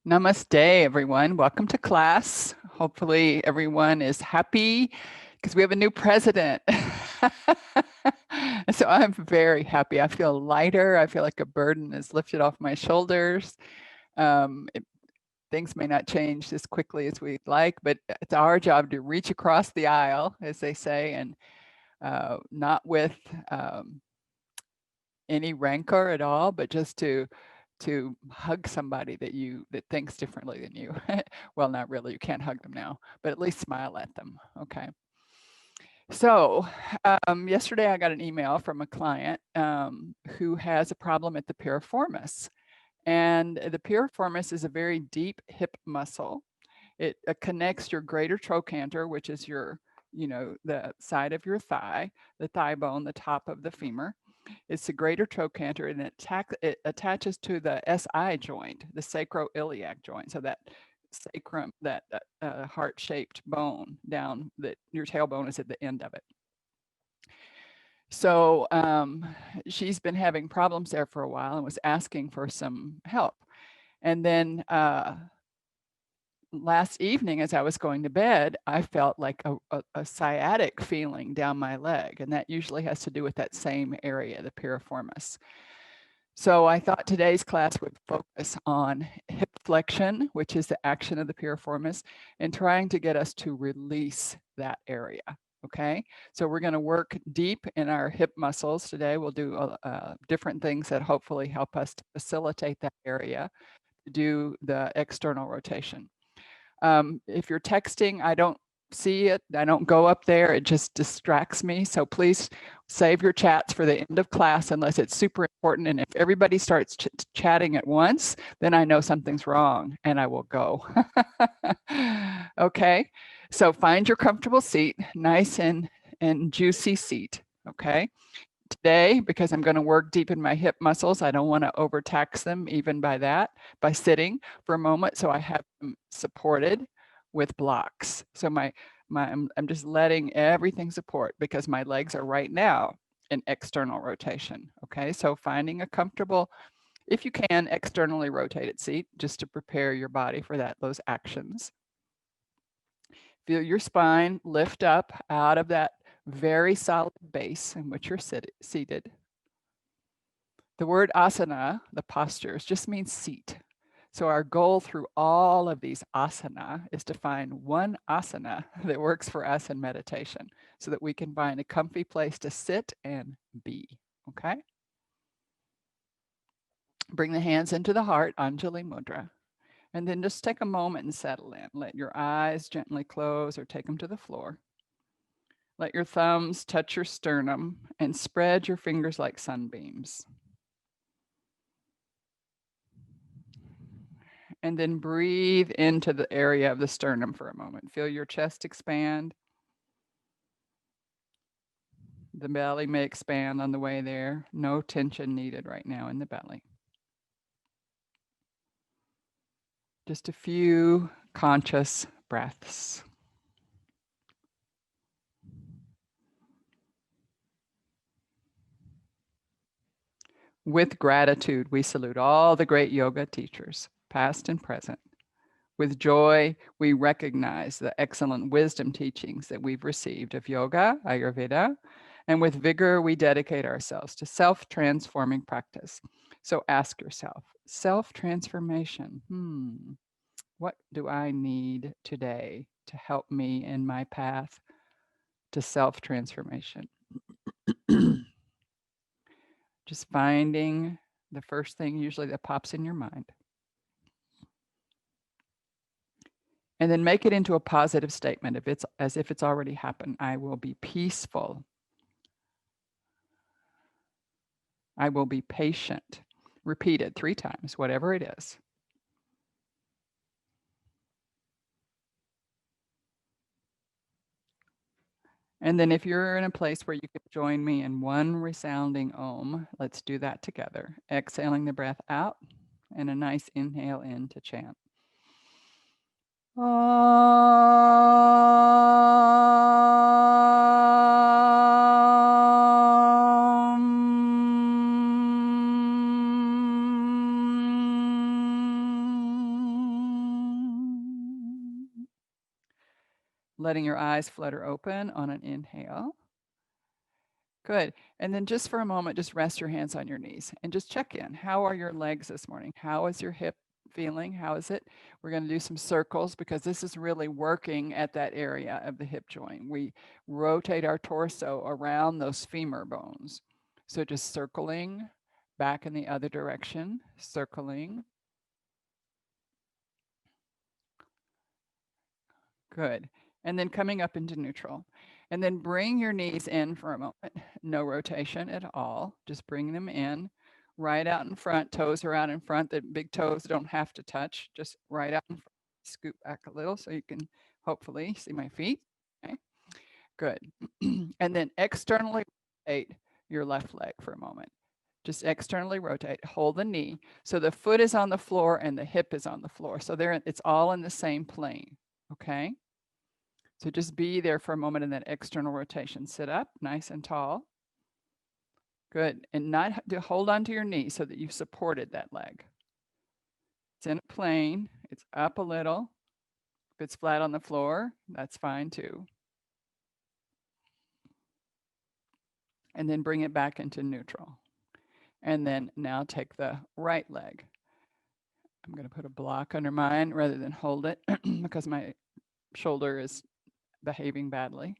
Namaste, everyone. Welcome to class. Hopefully everyone is happy because we have a new president. So I'm very happy. I feel lighter. I feel like a burden is lifted off my shoulders. Things may not change as quickly as we'd like, but it's our job to reach across the aisle, as they say, and not with any rancor at all, but just to hug somebody that thinks differently than you. Well, not really, you can't hug them now, but at least smile at them. Okay. So yesterday I got an email from a client who has a problem at the piriformis. And the piriformis is a very deep hip muscle. It connects your greater trochanter, which is your, the side of your thigh, the thigh bone, the top of the femur. It's the greater trochanter, and it attaches to the SI joint, the sacroiliac joint. So that sacrum, that heart-shaped bone down, that your tailbone is at the end of it. So she's been having problems there for a while and was asking for some help. And then last evening, as I was going to bed, I felt like a sciatic feeling down my leg, and that usually has to do with that same area, the piriformis. So I thought today's class would focus on hip flexion, which is the action of the piriformis, and trying to get us to release that area. Okay, so we're going to work deep in our hip muscles today. We'll do different things that hopefully help us to facilitate that area, to do the external rotation. If you're texting, I don't see it. I don't go up there. It just distracts me. So please save your chats for the end of class unless it's super important. And if everybody starts chatting at once, then I know something's wrong and I will go. Okay, so find your comfortable seat, nice and juicy seat. Okay. Today, because I'm going to work deep in my hip muscles, I don't want to overtax them even by sitting for a moment. So I have them supported with blocks. So I'm just letting everything support because my legs are right now in external rotation. Okay, so finding a comfortable, if you can, externally rotated seat just to prepare your body for those actions. Feel your spine lift up out of that very solid base in which you're seated. The word asana, the postures, just means seat. So our goal through all of these asana is to find one asana that works for us in meditation so that we can find a comfy place to sit and be, okay? Bring the hands into the heart, Anjali Mudra, and then just take a moment and settle in. Let your eyes gently close or take them to the floor. Let your thumbs touch your sternum and spread your fingers like sunbeams. And then breathe into the area of the sternum for a moment. Feel your chest expand. The belly may expand on the way there. No tension needed right now in the belly. Just a few conscious breaths. With gratitude, we salute all the great yoga teachers, past and present. With joy, we recognize the excellent wisdom teachings that we've received of yoga, Ayurveda, and with vigor, we dedicate ourselves to self-transforming practice. So ask yourself, self-transformation, what do I need today to help me in my path to self-transformation? Just finding the first thing usually that pops in your mind. And then make it into a positive statement if it's as if it's already happened. I will be peaceful. I will be patient. Repeat it 3 times, whatever it is. And then if you're in a place where you could join me in one resounding Om, let's do that together. Exhaling the breath out and a nice inhale in to chant. letting your eyes flutter open on an inhale. Good. And then just for a moment, just rest your hands on your knees and just check in. How are your legs this morning? How is your hip feeling? How is it? We're going to do some circles because this is really working at that area of the hip joint. We rotate our torso around those femur bones. So just circling back in the other direction, circling. Good. And then coming up into neutral. And then bring your knees in for a moment. No rotation at all. Just bring them in. Right out in front. Toes are out in front. The big toes don't have to touch. Just right out in front. Scoot back a little so you can hopefully see my feet. Okay. Good. And then externally rotate your left leg for a moment. Just externally rotate. Hold the knee. So the foot is on the floor and the hip is on the floor. So it's all in the same plane. Okay. So just be there for a moment in that external rotation. Sit up nice and tall. Good. And not to hold on to your knee so that you've supported that leg. It's in a plane. It's up a little. If it's flat on the floor, that's fine too. And then bring it back into neutral. And then now take the right leg. I'm going to put a block under mine rather than hold it because my shoulder is behaving badly.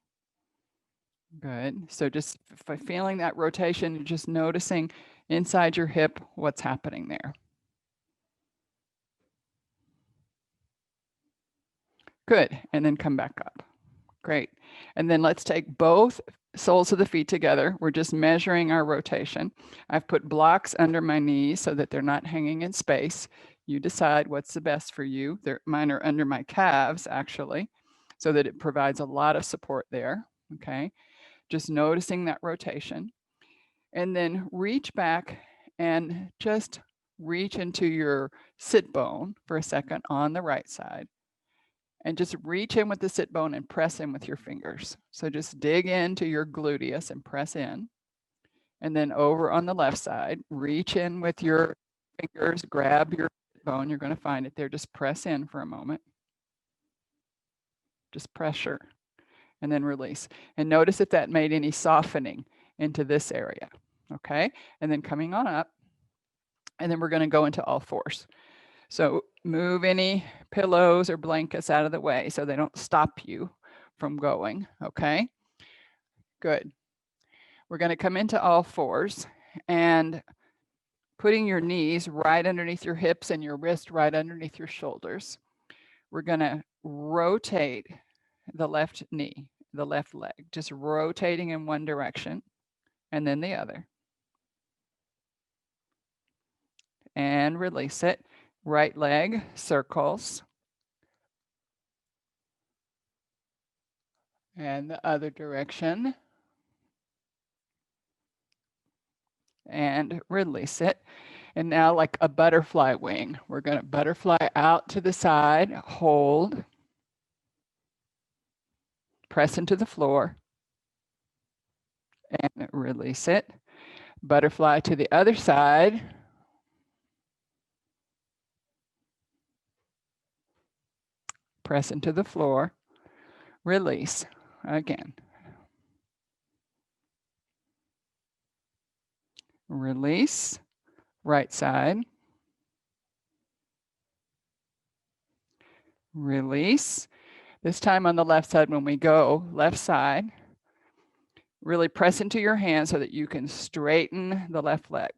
Good. So just feeling that rotation, just noticing inside your hip what's happening there. Good. And then come back up. Great. And then let's take both soles of the feet together. We're just measuring our rotation. I've put blocks under my knees so that they're not hanging in space. You decide what's the best for you. Mine are under my calves, actually, so that it provides a lot of support there. Okay. Just noticing that rotation. And then reach back and just reach into your sit bone for a second on the right side. And just reach in with the sit bone and press in with your fingers. So just dig into your gluteus and press in. And then over on the left side, reach in with your fingers, grab your sit bone. You're going to find it there. Just press in for a moment. Just pressure. And then release. And notice if that made any softening into this area. Okay. And then coming on up. And then we're going to go into all fours. So move any pillows or blankets out of the way so they don't stop you from going. Okay. Good. We're going to come into all fours and putting your knees right underneath your hips and your wrist right underneath your shoulders. We're going to rotate the left knee, the left leg, just rotating in one direction and then the other. And release it. Right leg, circles. And the other direction. And release it. And now like a butterfly wing, we're going to butterfly out to the side, hold. Press into the floor. And release it. Butterfly to the other side. Press into the floor. Release. Again. Release. Right side. Release. This time on the left side when we go, left side. Really press into your hand so that you can straighten the left leg.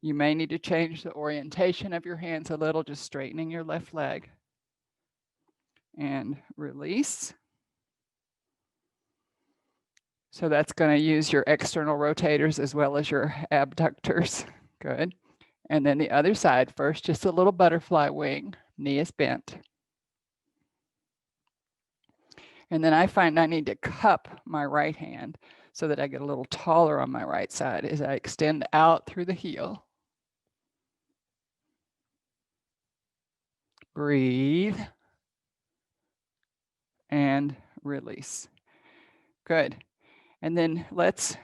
You may need to change the orientation of your hands a little, just straightening your left leg. And release. So that's going to use your external rotators as well as your abductors. Good. And then the other side first, just a little butterfly wing, knee is bent. And then I find I need to cup my right hand so that I get a little taller on my right side as I extend out through the heel. Breathe. And release. Good. And then let's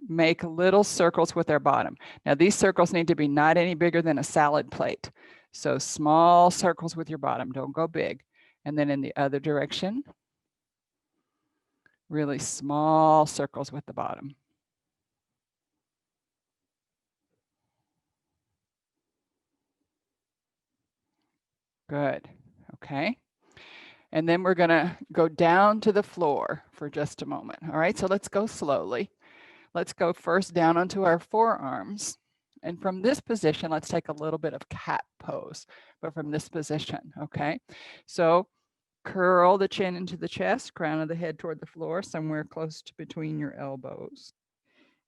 make little circles with our bottom. Now these circles need to be not any bigger than a salad plate. So small circles with your bottom, don't go big. And then in the other direction. Really small circles with the bottom. Good. Okay. And then we're going to go down to the floor for just a moment. All right. So let's go slowly. Let's go first down onto our forearms. And from this position, let's take a little bit of cat pose, but from this position. Okay. So curl the chin into the chest, crown of the head toward the floor, somewhere close to between your elbows.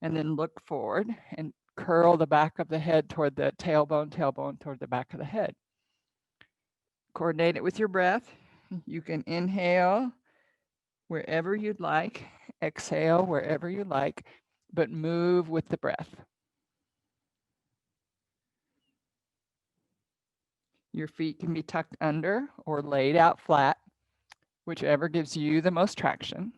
And then look forward and curl the back of the head toward the tailbone, tailbone toward the back of the head. Coordinate it with your breath. You can inhale wherever you'd like, exhale wherever you like, but move with the breath. Your feet can be tucked under or laid out flat, whichever gives you the most traction.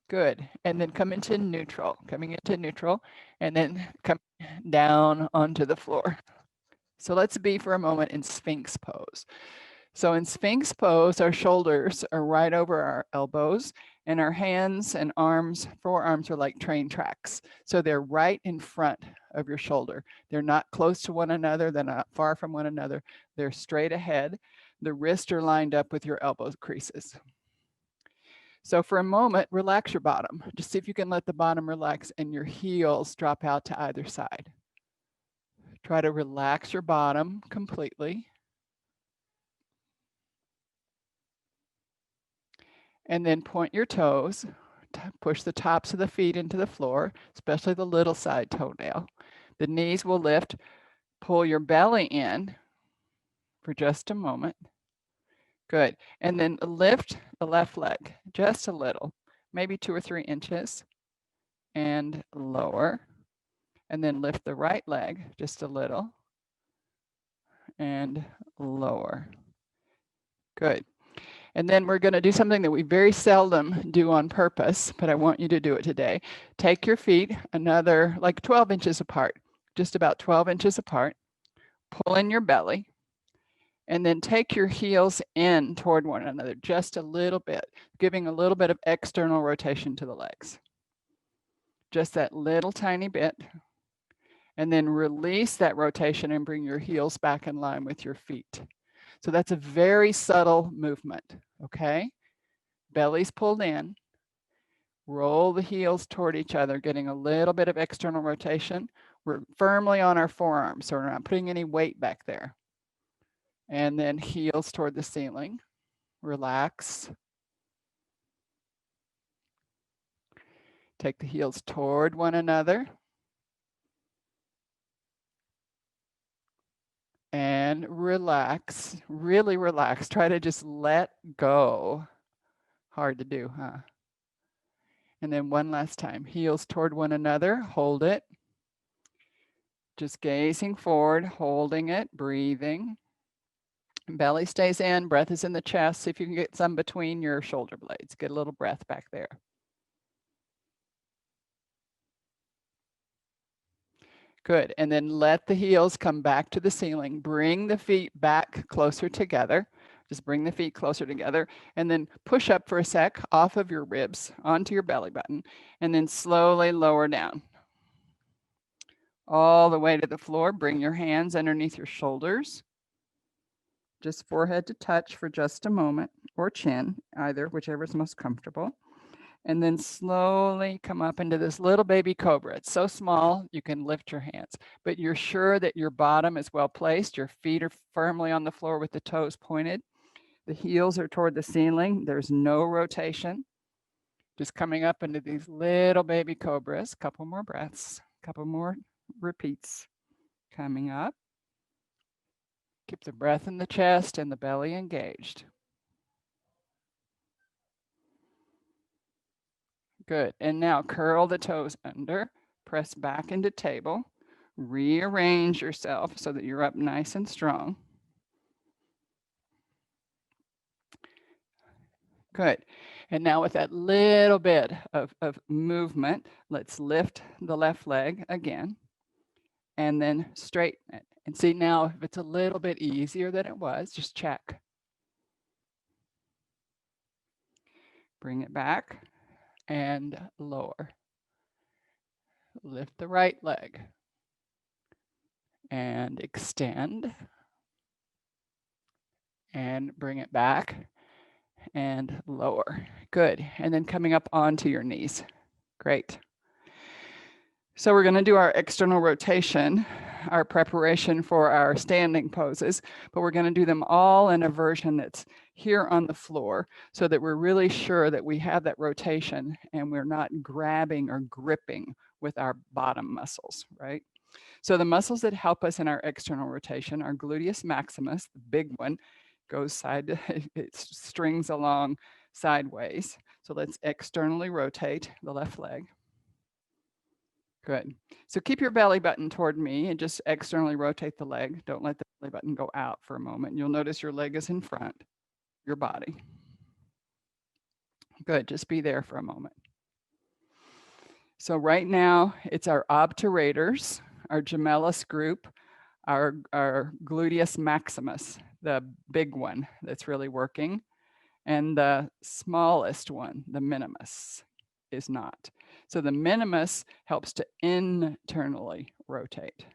Good. And then come into neutral, coming into neutral, and then come down onto the floor. So let's be for a moment in Sphinx pose. So in Sphinx pose, our shoulders are right over our elbows, and our hands and arms, forearms are like train tracks. So they're right in front of your shoulder. They're not close to one another. They're not far from one another. They're straight ahead. The wrists are lined up with your elbow creases. So for a moment, relax your bottom. Just see if you can let the bottom relax and your heels drop out to either side. Try to relax your bottom completely. And then point your toes, push the tops of the feet into the floor, especially the little side toenail. The knees will lift, pull your belly in for just a moment. Good. And then lift the left leg just a little, maybe 2 or 3 inches, and lower. And then lift the right leg just a little and lower. Good. And then we're going to do something that we very seldom do on purpose, but I want you to do it today. Take your feet another like 12 inches apart, just about 12 inches apart. Pull in your belly, and then take your heels in toward one another just a little bit, giving a little bit of external rotation to the legs. Just that little tiny bit. And then release that rotation and bring your heels back in line with your feet. So that's a very subtle movement, okay? Belly's pulled in. Roll the heels toward each other, getting a little bit of external rotation. We're firmly on our forearms, so we're not putting any weight back there. And then heels toward the ceiling. Relax. Take the heels toward one another. And relax, really relax. Try to just let go. Hard to do, huh? And then one last time, heels toward one another, hold it. Just gazing forward, holding it, breathing. Belly stays in, breath is in the chest. See if you can get some between your shoulder blades. Get a little breath back there. Good, and then let the heels come back to the ceiling. Bring the feet back closer together. Just bring the feet closer together and then push up for a sec off of your ribs onto your belly button and then slowly lower down. All the way to the floor. Bring your hands underneath your shoulders. Just forehead to touch for just a moment, or chin, either, whichever is most comfortable. And then slowly come up into this little baby cobra. It's so small, you can lift your hands, but you're sure that your bottom is well placed. Your feet are firmly on the floor with the toes pointed. The heels are toward the ceiling. There's no rotation. Just coming up into these little baby cobras. Couple more breaths, couple more repeats. Coming up. Keep the breath in the chest and the belly engaged. Good. And now curl the toes under, press back into table, rearrange yourself so that you're up nice and strong. Good. And now with that little bit of movement, let's lift the left leg again. and then straighten it. And see now if it's a little bit easier than it was, just check. Bring it back and lower. Lift the right leg and extend and bring it back and lower. Good. And then coming up onto your knees. Great. So we're going to do our external rotation, our preparation for our standing poses, but we're going to do them all in a version that's here on the floor so that we're really sure that we have that rotation and we're not grabbing or gripping with our bottom muscles, right? So the muscles that help us in our external rotation are gluteus maximus, the big one, goes side to, it strings along sideways. So let's externally rotate the left leg. Good. So keep your belly button toward me and just externally rotate the leg. Don't let the belly button go out for a moment. You'll notice your leg is in front, your body. Good, just be there for a moment. So right now, it's our obturators, our gemellus group, our gluteus maximus, the big one that's really working, and the smallest one, the minimus, is not. So the minimus helps to internally rotate.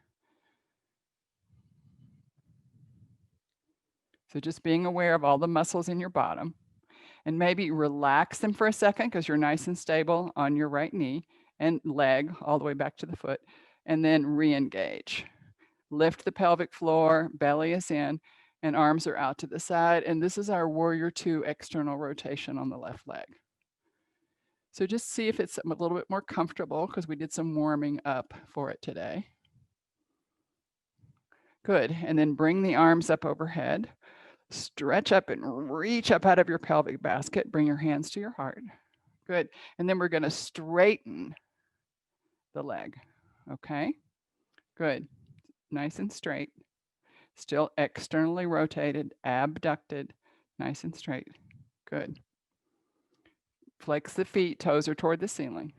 So just being aware of all the muscles in your bottom and maybe relax them for a second because you're nice and stable on your right knee and leg all the way back to the foot, and then re-engage. Lift the pelvic floor, belly is in, and arms are out to the side. And this is our warrior 2 external rotation on the left leg. So just see if it's a little bit more comfortable because we did some warming up for it today. Good, and then bring the arms up overhead. Stretch up and reach up out of your pelvic basket. Bring your hands to your heart. Good, and then we're gonna straighten the leg, okay? Good, nice and straight. Still externally rotated, abducted, nice and straight. Good. Flex the feet, toes are toward the ceiling.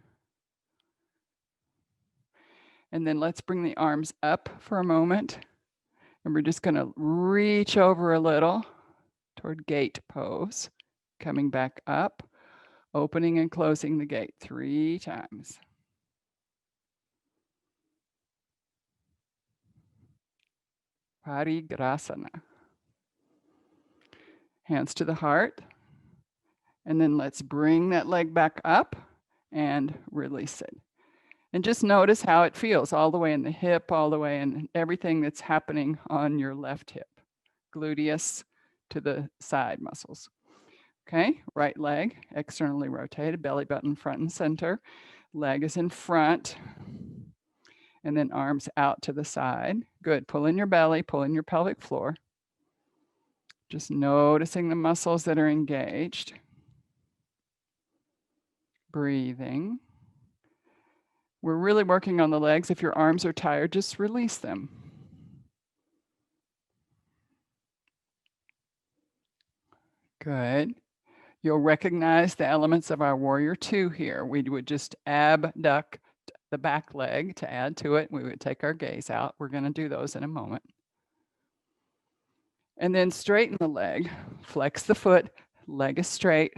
And then let's bring the arms up for a moment. And we're just gonna reach over a little toward gate pose. Coming back up, opening and closing the gate 3 times. Parigrasana. Hands to the heart. And then let's bring that leg back up and release it. And just notice how it feels all the way in the hip, all the way in everything that's happening on your left hip. Gluteus to the side muscles. Okay, right leg externally rotated, belly button front and center. Leg is in front. And then arms out to the side. Good, pull in your belly, pull in your pelvic floor. Just noticing the muscles that are engaged. Breathing. We're really working on the legs. If your arms are tired, just release them. Good. You'll recognize the elements of our warrior 2 here. We would just abduct the back leg to add to it. We would take our gaze out. We're going to do those in a moment. And then straighten the leg, flex the foot, leg is straight.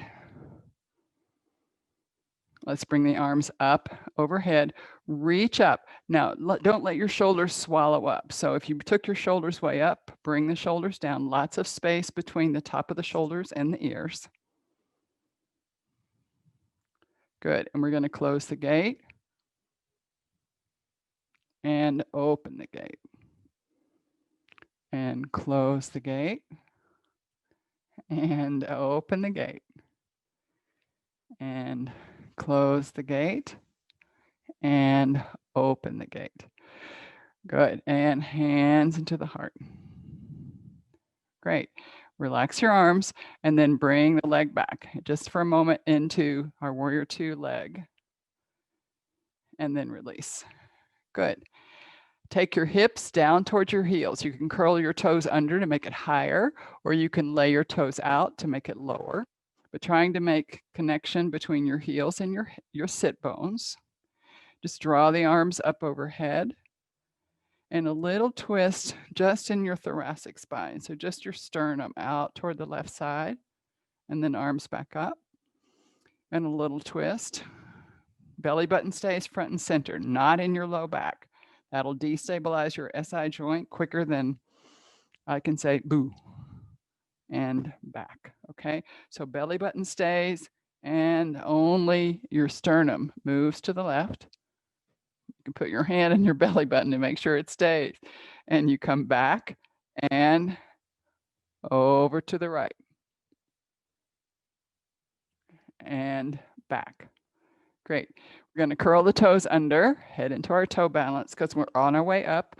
Let's bring the arms up overhead, reach up. Now, don't let your shoulders swallow up. So if you took your shoulders way up, bring the shoulders down, lots of space between the top of the shoulders and the ears. Good, and we're gonna close the gate and open the gate. And close the gate and open the gate. And close the gate and open the gate. Good, and hands into the heart. Great, relax your arms and then bring the leg back just for a moment into our warrior 2 leg. And then release, good. Take your hips down towards your heels. You can curl your toes under to make it higher, or you can lay your toes out to make it lower. But trying to make connection between your heels and your sit bones. Just draw the arms up overhead and a little twist just in your thoracic spine. So just your sternum out toward the left side, and then arms back up, and a little twist. Belly button stays front and center, not in your low back. That'll destabilize your SI joint quicker than I can say boo and back. Okay, so belly button stays and only your sternum moves to the left. You can put your hand in your belly button to make sure it stays. And you come back and over to the right. And back. Great. We're going to curl the toes under, head into our toe balance because we're on our way up.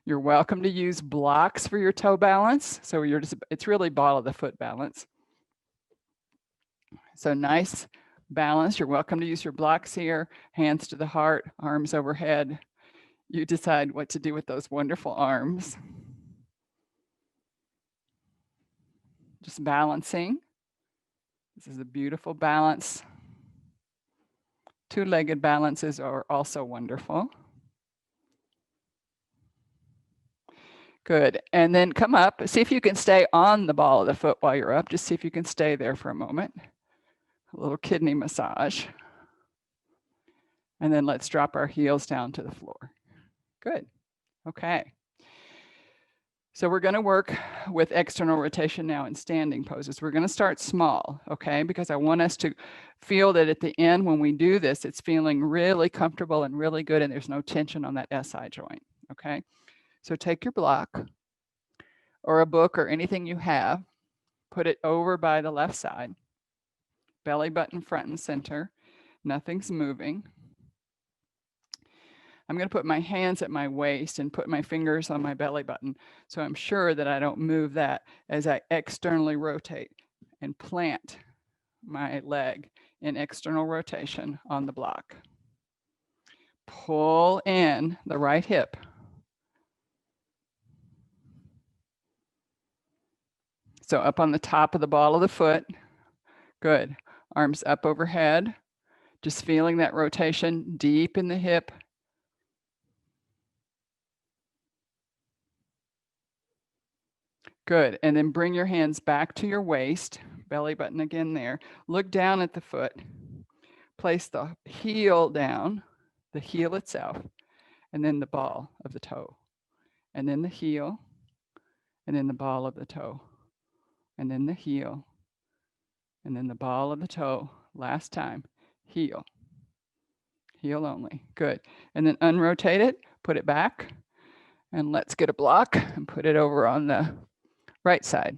You're welcome to use blocks for your toe balance. So it's really ball of the foot balance. So nice balance. You're welcome to use your blocks here, hands to the heart, arms overhead. You decide what to do with those wonderful arms. Just balancing. This is a beautiful balance. Two-legged balances are also wonderful. Good. And then come up. See if you can stay on the ball of the foot while you're up. Just see if you can stay there for a moment. A little kidney massage. And then let's drop our heels down to the floor. Good. Okay. So we're going to work with external rotation now in standing poses. We're going to start small, okay? Because I want us to feel that at the end when we do this, it's feeling really comfortable and really good and there's no tension on that SI joint, okay? So take your block or a book or anything you have, put it over by the left side, belly button front and center, nothing's moving. I'm going to put my hands at my waist and put my fingers on my belly button so I'm sure that I don't move that as I externally rotate and plant my leg in external rotation on the block. Pull in the right hip. So up on the top of the ball of the foot. Good. Arms up overhead. Just feeling that rotation deep in the hip. Good. And then bring your hands back to your waist, belly button again there. Look down at the foot. Place the heel down, the heel itself, and then the ball of the toe. And then the heel, and then the ball of the toe. And then the heel, and then the ball of the toe. Last time, heel. Heel only. Good. And then unrotate it, put it back, and let's get a block and put it over on the right side.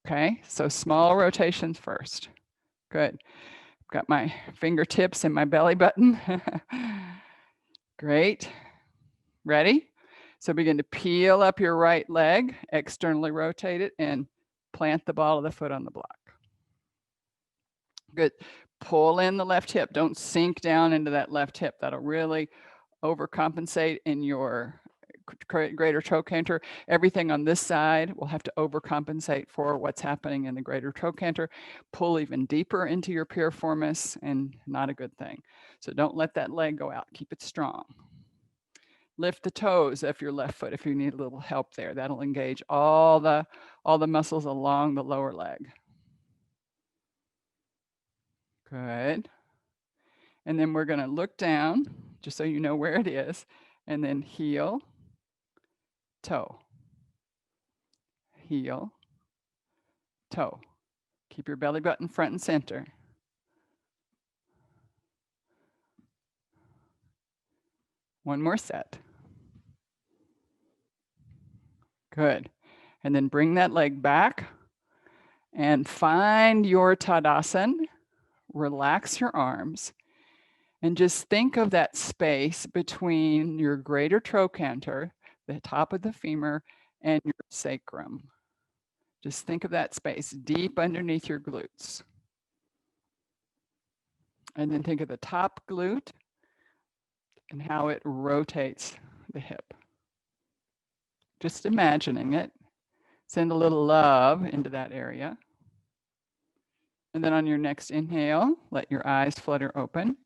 Okay, so small rotations first. Good. Got my fingertips in my belly button. Great. Ready? So begin to peel up your right leg, externally rotate it, and plant the ball of the foot on the block. Good. Pull in the left hip. Don't sink down into that left hip. That'll really overcompensate in your greater trochanter. Everything on this side will have to overcompensate for what's happening in the greater trochanter. Pull even deeper into your piriformis, and not a good thing. So don't let that leg go out. Keep it strong. Lift the toes if your left foot, if you need a little help there. That'll engage all the muscles along the lower leg. Good. And then we're going to look down, just so you know where it is, and then heel, toe, heel, toe. Keep your belly button front and center. One more set. Good. And then bring that leg back and find your Tadasana. Relax your arms and just think of that space between your greater trochanter, the top of the femur, and your sacrum. Just think of that space deep underneath your glutes. And then think of the top glute and how it rotates the hip. Just imagining it. Send a little love into that area. And then on your next inhale, let your eyes flutter open.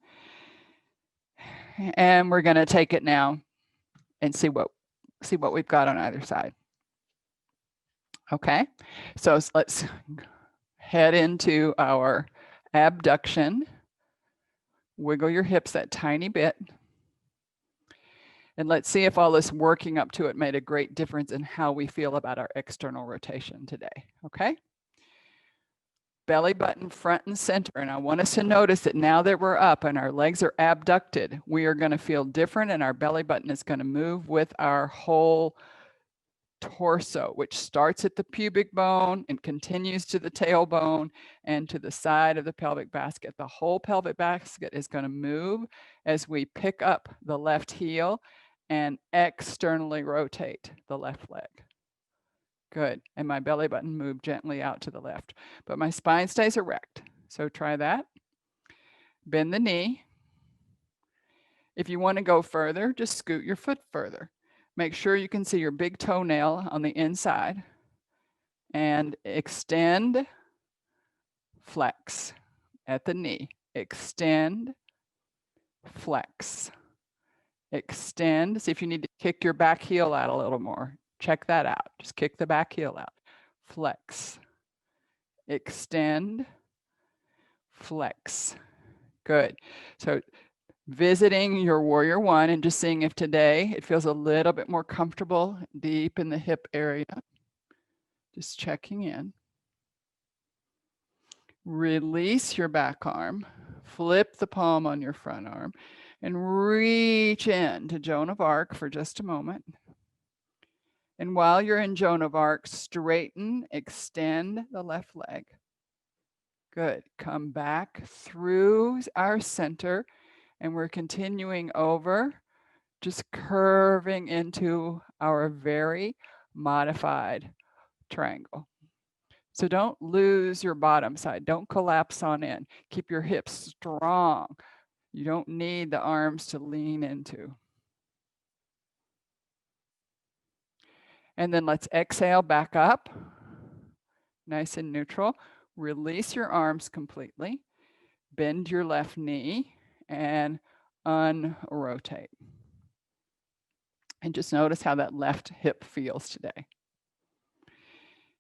And we're going to take it now and see what we've got on either side. Okay, so let's head into our abduction. Wiggle your hips that tiny bit. And let's see if all this working up to it made a great difference in how we feel about our external rotation today, okay? Belly button front and center. And I want us to notice that now that we're up and our legs are abducted, we are gonna feel different and our belly button is gonna move with our whole torso, which starts at the pubic bone and continues to the tailbone and to the side of the pelvic basket. The whole pelvic basket is going to move as we pick up the left heel and externally rotate the left leg. Good. And my belly button moved gently out to the left, but my spine stays erect. So try that. Bend the knee. If you want to go further, just scoot your foot further. Make sure you can see your big toenail on the inside and extend, flex at the knee. Extend, flex, extend. See if you need to kick your back heel out a little more. Check that out. Just kick the back heel out. Flex, extend, flex. Good. So visiting your warrior one and just seeing if today it feels a little bit more comfortable deep in the hip area. Just checking in. Release your back arm, flip the palm on your front arm, and reach in to Joan of Arc for just a moment. And while you're in Joan of Arc, straighten, extend the left leg. Good. Come back through our center, and we're continuing over, just curving into our very modified triangle. So don't lose your bottom side. Don't collapse on in. Keep your hips strong. You don't need the arms to lean into. And then let's exhale back up. Nice and neutral. Release your arms completely. Bend your left knee and unrotate. And just notice how that left hip feels today.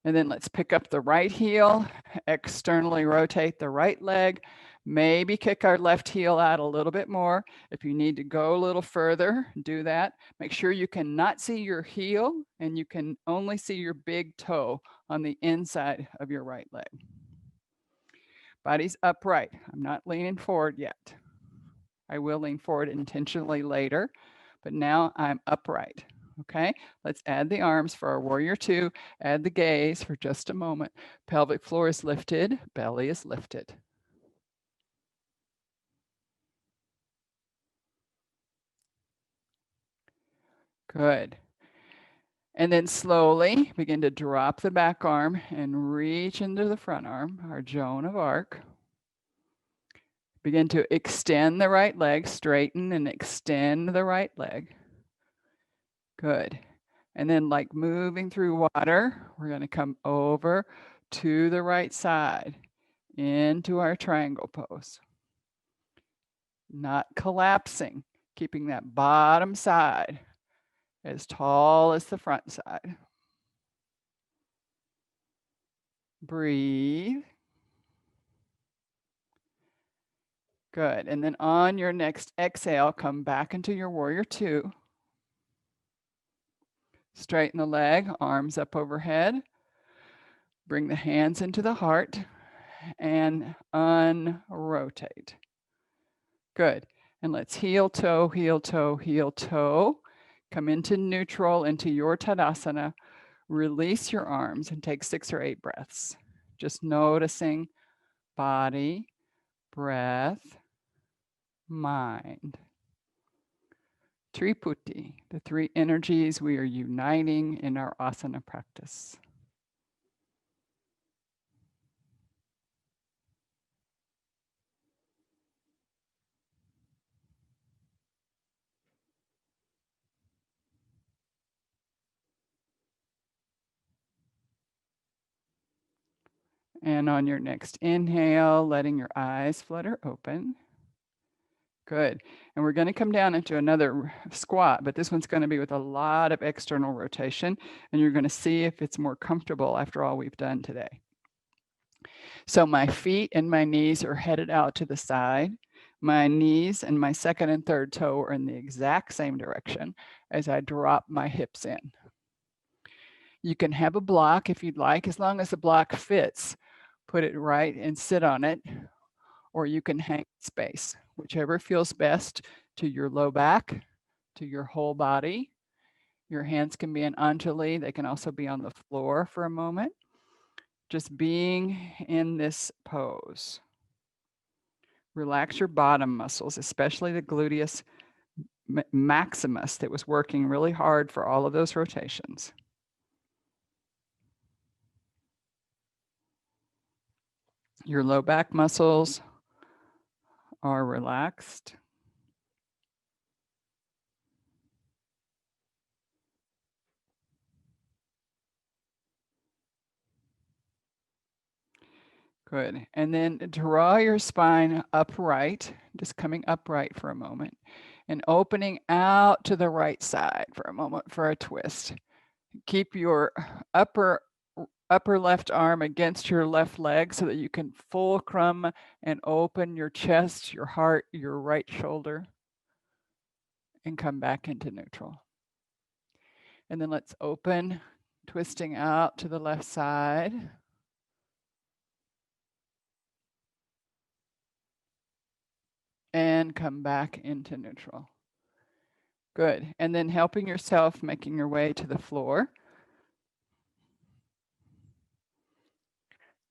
And then let's pick up the right heel, externally rotate the right leg, maybe kick our left heel out a little bit more. If you need to go a little further, do that. Make sure you cannot see your heel and you can only see your big toe on the inside of your right leg. Body's upright. I'm not leaning forward yet. I will lean forward intentionally later, but now I'm upright. Okay, let's add the arms for our warrior two. Add the gaze for just a moment. Pelvic floor is lifted, belly is lifted. Good. And then slowly begin to drop the back arm and reach into the front arm, our Joan of Arc. Begin to extend the right leg, straighten and extend the right leg. Good. And then like moving through water, we're going to come over to the right side into our triangle pose. Not collapsing, keeping that bottom side as tall as the front side. Breathe. Good. And then on your next exhale, come back into your warrior two. Straighten the leg, arms up overhead. Bring the hands into the heart and unrotate. Good. And let's heel, toe, heel, toe, heel, toe. Come into neutral, into your Tadasana. Release your arms and take 6 or 8 breaths. Just noticing body, breath, mind. Triputi, the 3 energies we are uniting in our asana practice. And on your next inhale, letting your eyes flutter open. Good. And we're going to come down into another squat, but this one's going to be with a lot of external rotation, and you're going to see if it's more comfortable after all we've done today. So my feet and my knees are headed out to the side. My knees and my second and third toe are in the exact same direction as I drop my hips in. You can have a block if you'd like, as long as the block fits. Put it right and sit on it, or you can hang space, whichever feels best to your low back, to your whole body. Your hands can be an anjali. They can also be on the floor for a moment. Just being in this pose. Relax your bottom muscles, especially the gluteus maximus that was working really hard for all of those rotations. Your low back muscles are relaxed. Good. And then draw your spine upright, just coming upright for a moment, and opening out to the right side for a moment for a twist. Keep your upper left arm against your left leg so that you can fulcrum and open your chest, your heart, your right shoulder, and come back into neutral. And then let's open, twisting out to the left side. And come back into neutral. Good. And then helping yourself, making your way to the floor.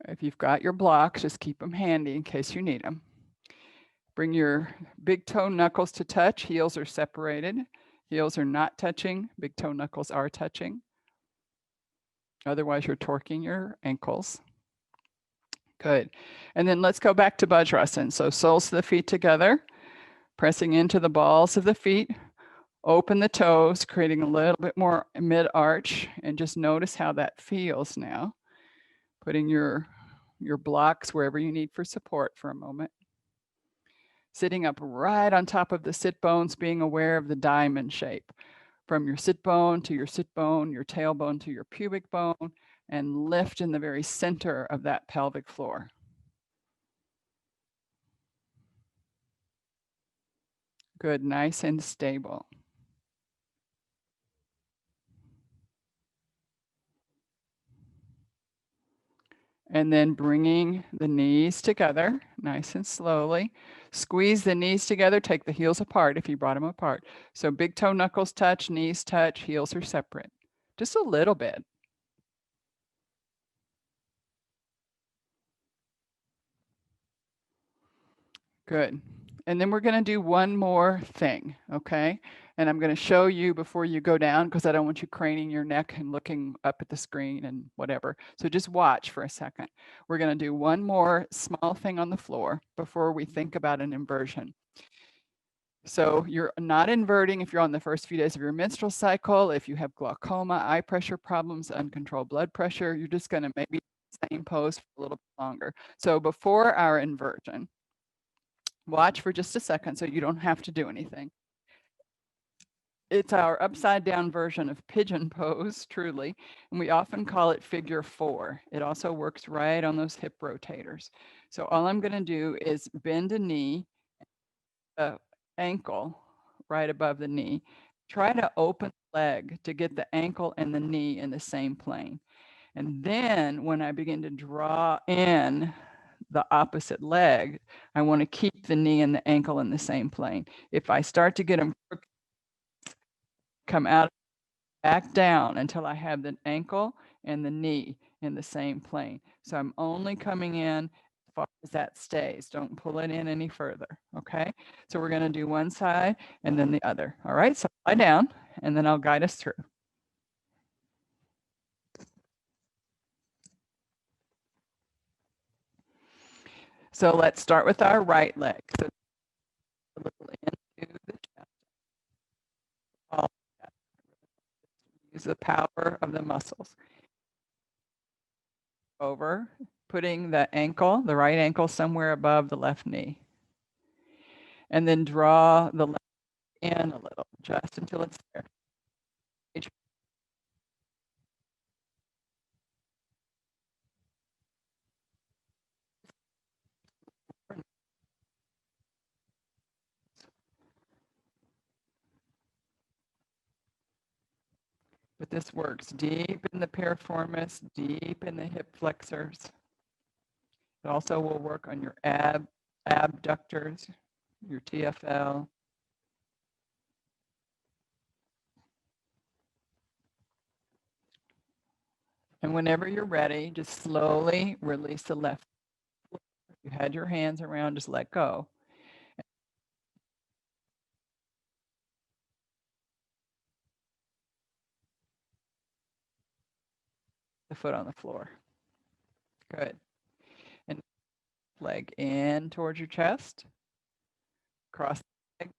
If you've got your blocks, just keep them handy in case you need them. Bring your big toe knuckles to touch. Heels are separated. Heels are not touching. Big toe knuckles are touching. Otherwise, you're torquing your ankles. Good. And then let's go back to Vajrasana. So soles of the feet together, pressing into the balls of the feet. Open the toes, creating a little bit more mid-arch, and just notice how that feels now. Putting your blocks wherever you need for support for a moment. Sitting up right on top of the sit bones, being aware of the diamond shape. From your sit bone to your sit bone, your tailbone to your pubic bone, and lift in the very center of that pelvic floor. Good, nice and stable. And then bringing the knees together, nice and slowly. Squeeze the knees together, take the heels apart if you brought them apart. So big toe knuckles touch, knees touch, heels are separate. Just a little bit. Good. And then we're going to do one more thing, okay? And I'm going to show you before you go down because I don't want you craning your neck and looking up at the screen and whatever. So just watch for a second. We're going to do one more small thing on the floor before we think about an inversion. So you're not inverting if you're on the first few days of your menstrual cycle, if you have glaucoma, eye pressure problems, uncontrolled blood pressure, you're just going to maybe same pose for a little bit longer. So before our inversion, watch for just a second so you don't have to do anything. It's our upside down version of pigeon pose, truly, and we often call it figure 4. It also works right on those hip rotators. So all I'm going to do is bend a knee, ankle right above the knee. Try to open the leg to get the ankle and the knee in the same plane. And then when I begin to draw in the opposite leg, I want to keep the knee and the ankle in the same plane. If I start to get them come out, back down until I have the ankle and the knee in the same plane. So I'm only coming in as far as that stays. Don't pull it in any further, okay? So we're going to do one side and then the other. All right, so lie down and then I'll guide us through. So let's start with our right leg. So a little into the chest. Use the power of the muscles. Over, putting the ankle, the right ankle somewhere above the left knee. And then draw the leg in a little, just until it's there. But this works deep in the piriformis, deep in the hip flexors. It also will work on your abductors, your TFL. And whenever you're ready, just slowly release the left. You had your hands around, just let go. The foot on the floor. Good. And leg in towards your chest. Cross the leg.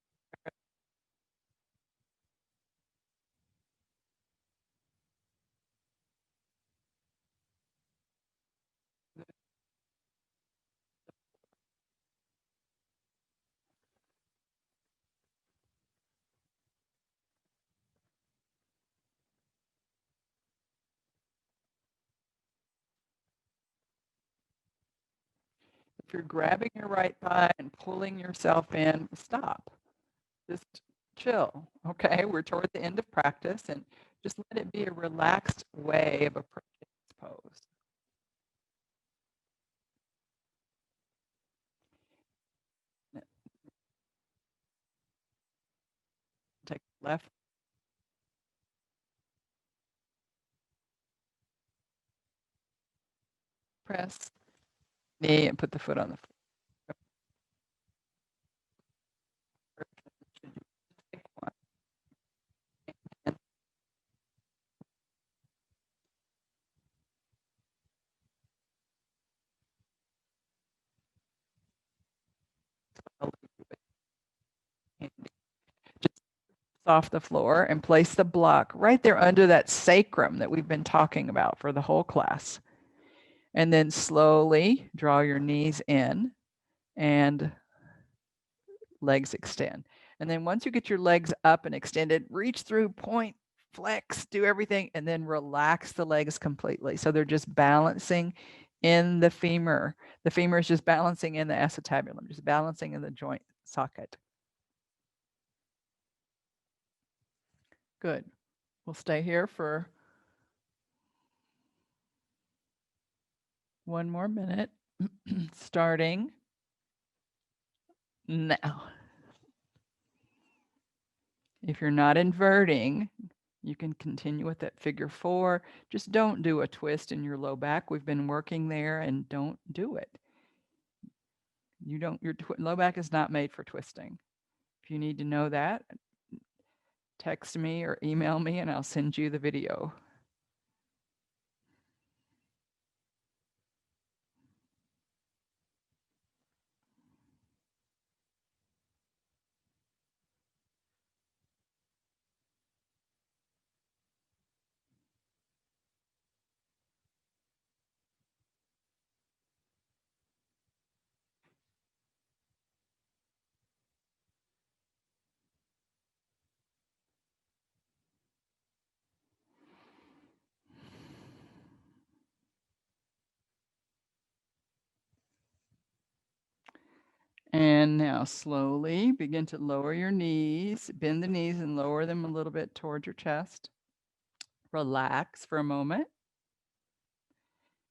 If you're grabbing your right thigh and pulling yourself in, stop. Just chill. Okay, we're toward the end of practice, and just let it be a relaxed way of approaching this pose. Take the left press knee and put the foot on the floor. Just off the floor and place the block right there under that sacrum that we've been talking about for the whole class. And then slowly draw your knees in and legs extend. And then once you get your legs up and extended, reach through, point, flex, do everything, and then relax the legs completely. So they're just balancing in the femur. The femur is just balancing in the acetabulum, just balancing in the joint socket. Good. We'll stay here for one more minute, starting now. If you're not inverting, you can continue with that figure 4. Just don't do a twist in your low back. We've been working there, and don't do it. Your low back is not made for twisting. If you need to know that, text me or email me and I'll send you the video. And now slowly begin to lower your knees, bend the knees and lower them a little bit towards your chest. Relax for a moment.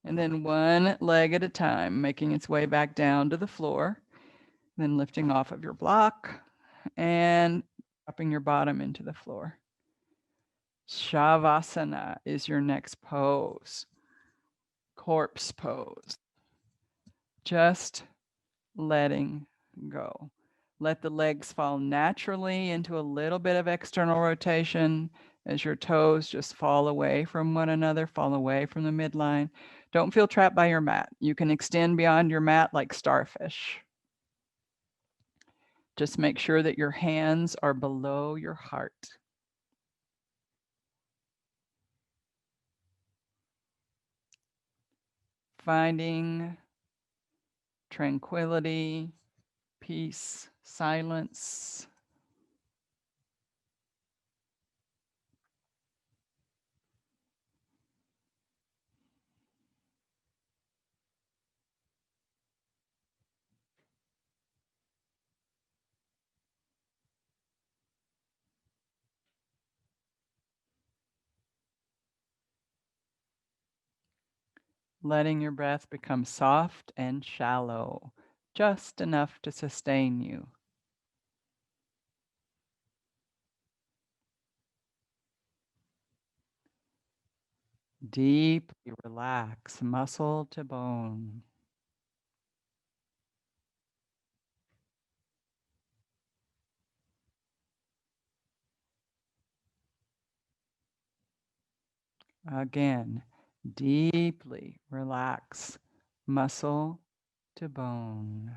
And then one leg at a time, making its way back down to the floor, then lifting off of your block and dropping your bottom into the floor. Shavasana is your next pose. Corpse pose. Just letting go. Let the legs fall naturally into a little bit of external rotation as your toes just fall away from one another, fall away from the midline. Don't feel trapped by your mat. You can extend beyond your mat like starfish. Just make sure that your hands are below your heart. Finding tranquility peace, silence. Letting your breath become soft and shallow, just enough to sustain you. Deeply relax, muscle to bone. Again, deeply relax, muscle to bone.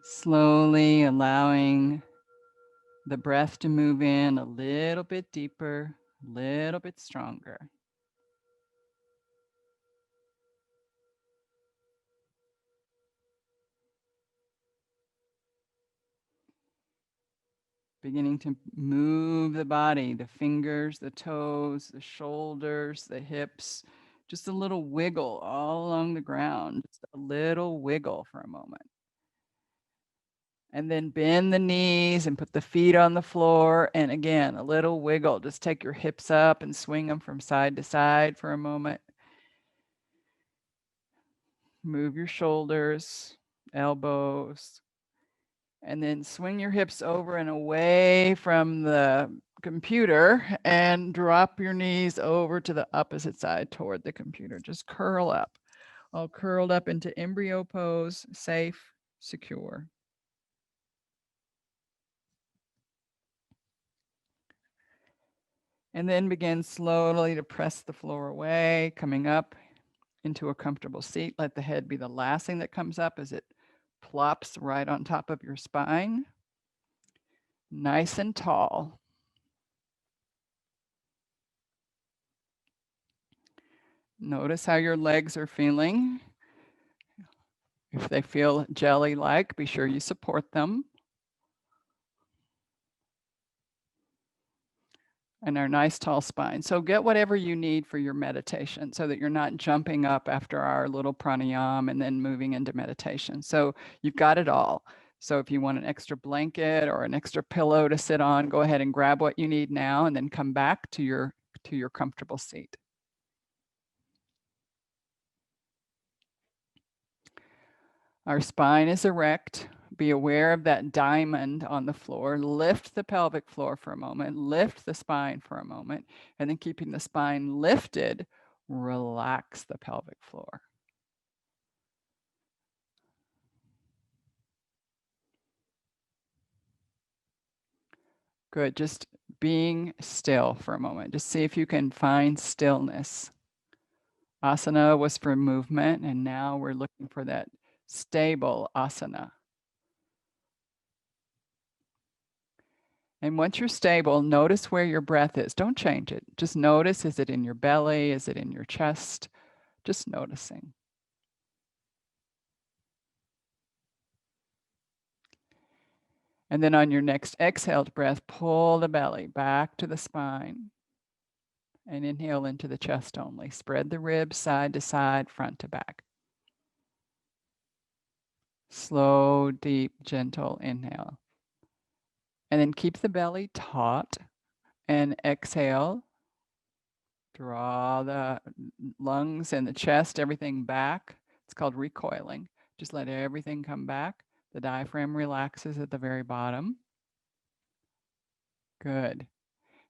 Slowly allowing the breath to move in a little bit deeper, a little bit stronger. Beginning to move the body, the fingers, the toes, the shoulders, the hips, just a little wiggle all along the ground, just a little wiggle for a moment. And then bend the knees and put the feet on the floor. And again, a little wiggle. Just take your hips up and swing them from side to side for a moment. Move your shoulders, elbows. And then swing your hips over and away from the computer and drop your knees over to the opposite side toward the computer. Just curl up, all curled up into embryo pose, safe, secure. And then begin slowly to press the floor away, coming up into a comfortable seat. Let the head be the last thing that comes up as it plops right on top of your spine. Nice and tall. Notice how your legs are feeling. If they feel jelly-like, be sure you support them. And our nice tall spine. So get whatever you need for your meditation so that you're not jumping up after our little pranayama and then moving into meditation. So you've got it all. So if you want an extra blanket or an extra pillow to sit on, go ahead and grab what you need now and then come back to your comfortable seat. Our spine is erect. Be aware of that diamond on the floor. Lift the pelvic floor for a moment. Lift the spine for a moment. And then keeping the spine lifted, relax the pelvic floor. Good. Just being still for a moment. Just see if you can find stillness. Asana was for movement, and now we're looking for that stable asana. And once you're stable, notice where your breath is. Don't change it. Just notice, is it in your belly? Is it in your chest? Just noticing. And then on your next exhaled breath, pull the belly back to the spine and inhale into the chest only. Spread the ribs side to side, front to back. Slow, deep, gentle inhale. And then keep the belly taut and exhale. Draw the lungs and the chest, everything back. It's called recoiling. Just let everything come back. The diaphragm relaxes at the very bottom. Good.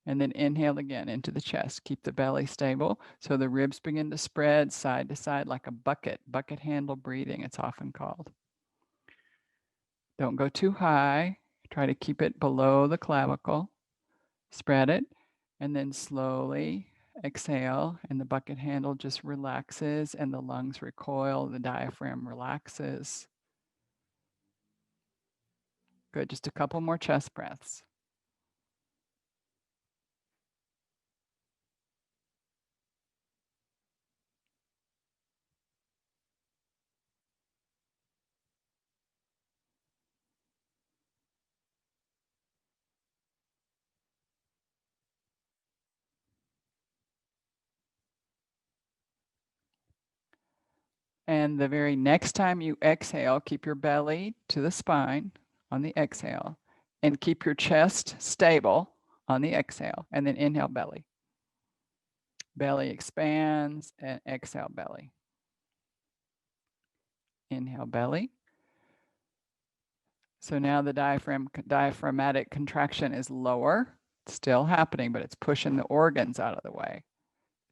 And then inhale again into the chest. Keep the belly stable. So the ribs begin to spread side to side like a bucket handle breathing, it's often called. Don't go too high. Try to keep it below the clavicle. Spread it. And then slowly exhale, and the bucket handle just relaxes, and the lungs recoil, the diaphragm relaxes. Good. Just a couple more chest breaths. And the very next time you exhale, keep your belly to the spine on the exhale and keep your chest stable on the exhale, and then inhale belly. Belly expands and exhale belly. Inhale belly. So now the diaphragmatic contraction is lower. It's still happening, but it's pushing the organs out of the way.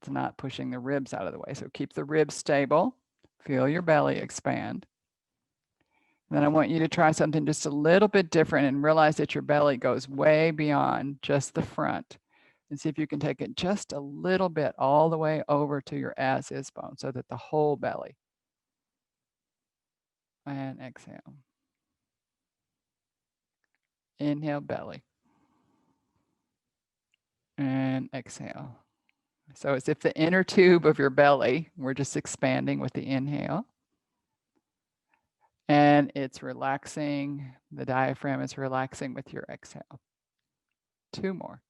It's not pushing the ribs out of the way. So keep the ribs stable. Feel your belly expand. Then I want you to try something just a little bit different and realize that your belly goes way beyond just the front. And see if you can take it just a little bit all the way over to your as is bone so that the whole belly. And exhale. Inhale belly. And exhale. So as if the inner tube of your belly, we're just expanding with the inhale. And it's relaxing. The diaphragm is relaxing with your exhale. 2 more.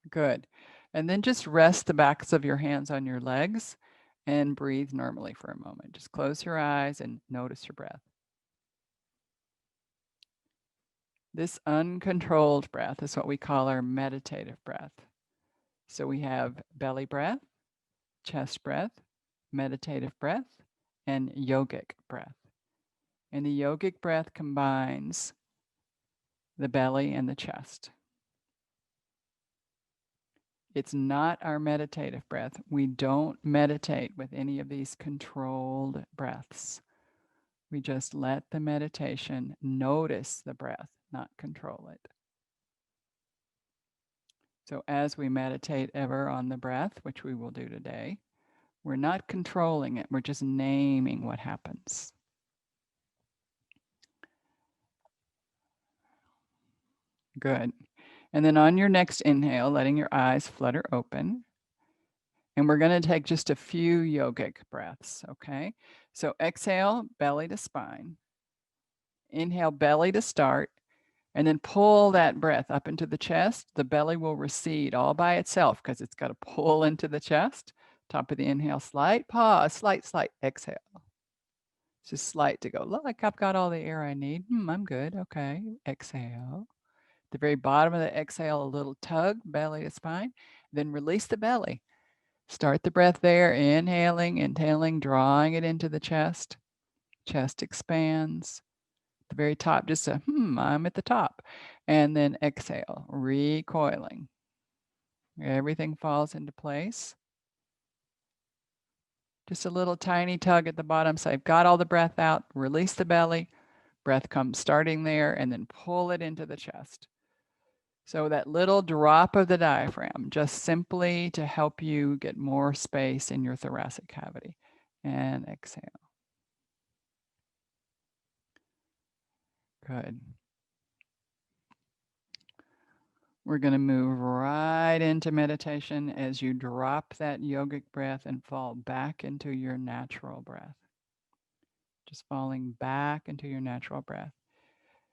Good. And then just rest the backs of your hands on your legs and breathe normally for a moment. Just close your eyes and notice your breath. This uncontrolled breath is what we call our meditative breath. So we have belly breath, chest breath, meditative breath, and yogic breath. And the yogic breath combines the belly and the chest. It's not our meditative breath. We don't meditate with any of these controlled breaths. We just let the meditation notice the breath, not control it. So as we meditate ever on the breath, which we will do today, we're not controlling it. We're just naming what happens. Good. And then on your next inhale, letting your eyes flutter open. And we're going to take just a few yogic breaths, okay? So exhale, belly to spine. Inhale, belly to start. And then pull that breath up into the chest. The belly will recede all by itself because it's got to pull into the chest. Top of the inhale, slight pause, slight exhale. Just slight to go, look, I've got all the air I need. I'm good. Okay. Exhale. The very bottom of the exhale, a little tug, belly to spine. Then release the belly. Start the breath there, inhaling, drawing it into the chest. Chest expands. The very top, just a, I'm at the top. And then exhale, recoiling. Everything falls into place. Just a little tiny tug at the bottom. So I've got all the breath out, release the belly. Breath comes starting there and then pull it into the chest. So that little drop of the diaphragm, just simply to help you get more space in your thoracic cavity. And exhale. Good. We're going to move right into meditation as you drop that yogic breath and fall back into your natural breath. Just falling back into your natural breath.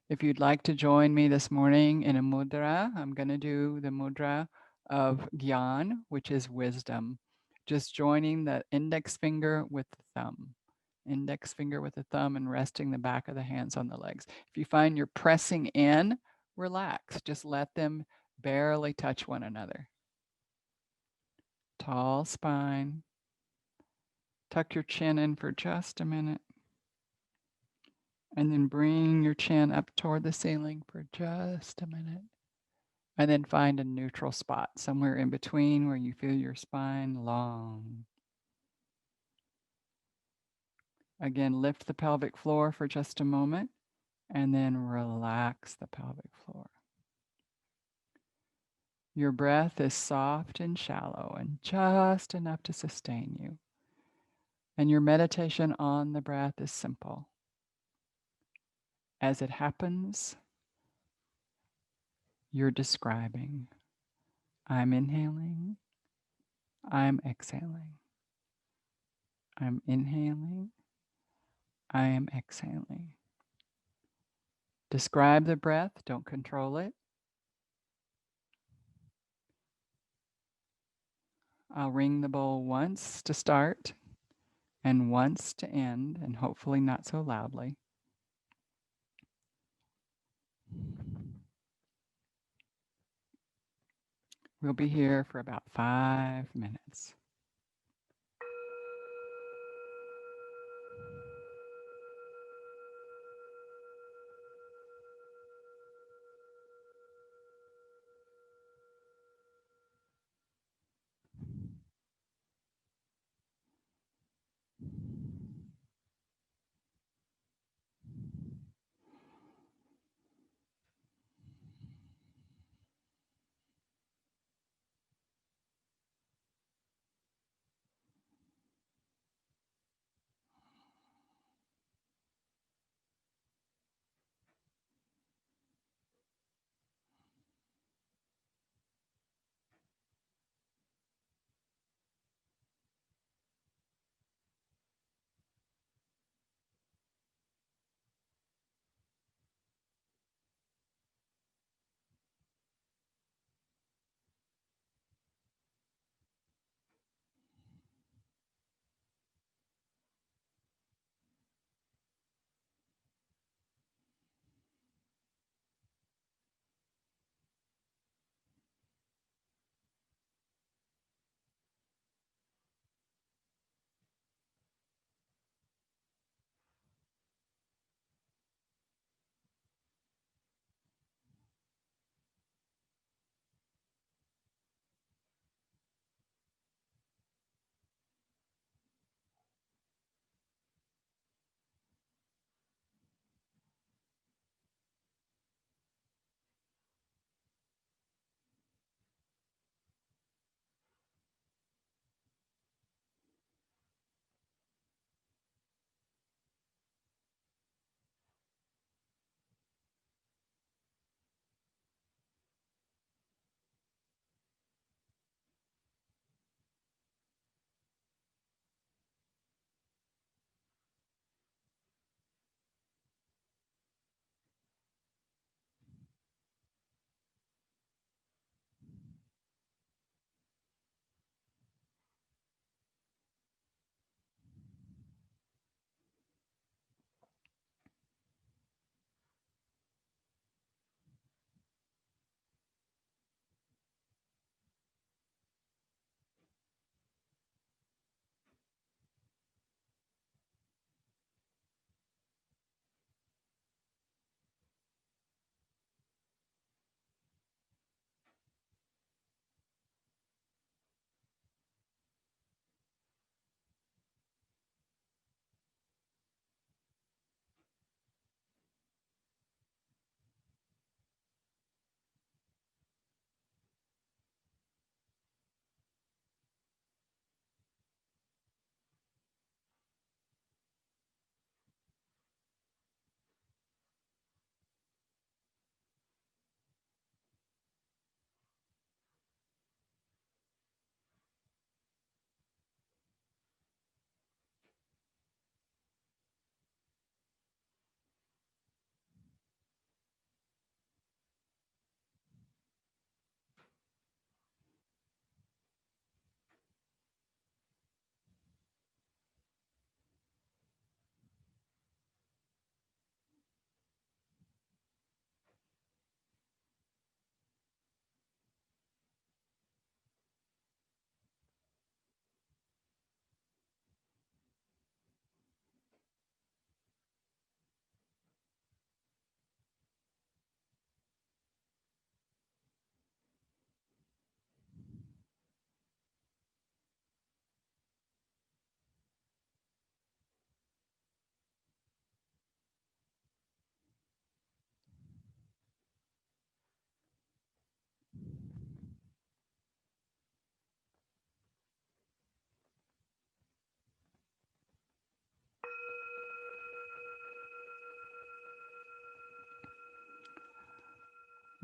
If you'd like to join me this morning in a mudra, I'm going to do the mudra of Gyan, which is wisdom. Just joining the index finger with the thumb. Index finger with the thumb and resting the back of the hands on the legs. If you find you're pressing in, relax. Just let them barely touch one another. Tall spine. Tuck your chin in for just a minute. And then bring your chin up toward the ceiling for just a minute. And then find a neutral spot, somewhere in between where you feel your spine long. Again, lift the pelvic floor for just a moment and then relax the pelvic floor. Your breath is soft and shallow and just enough to sustain you. And your meditation on the breath is simple. As it happens, you're describing. I'm inhaling. I'm exhaling. I'm inhaling. I am exhaling. Describe the breath. Don't control it. I'll ring the bowl once to start and once to end, and hopefully not so loudly. We'll be here for about 5 minutes.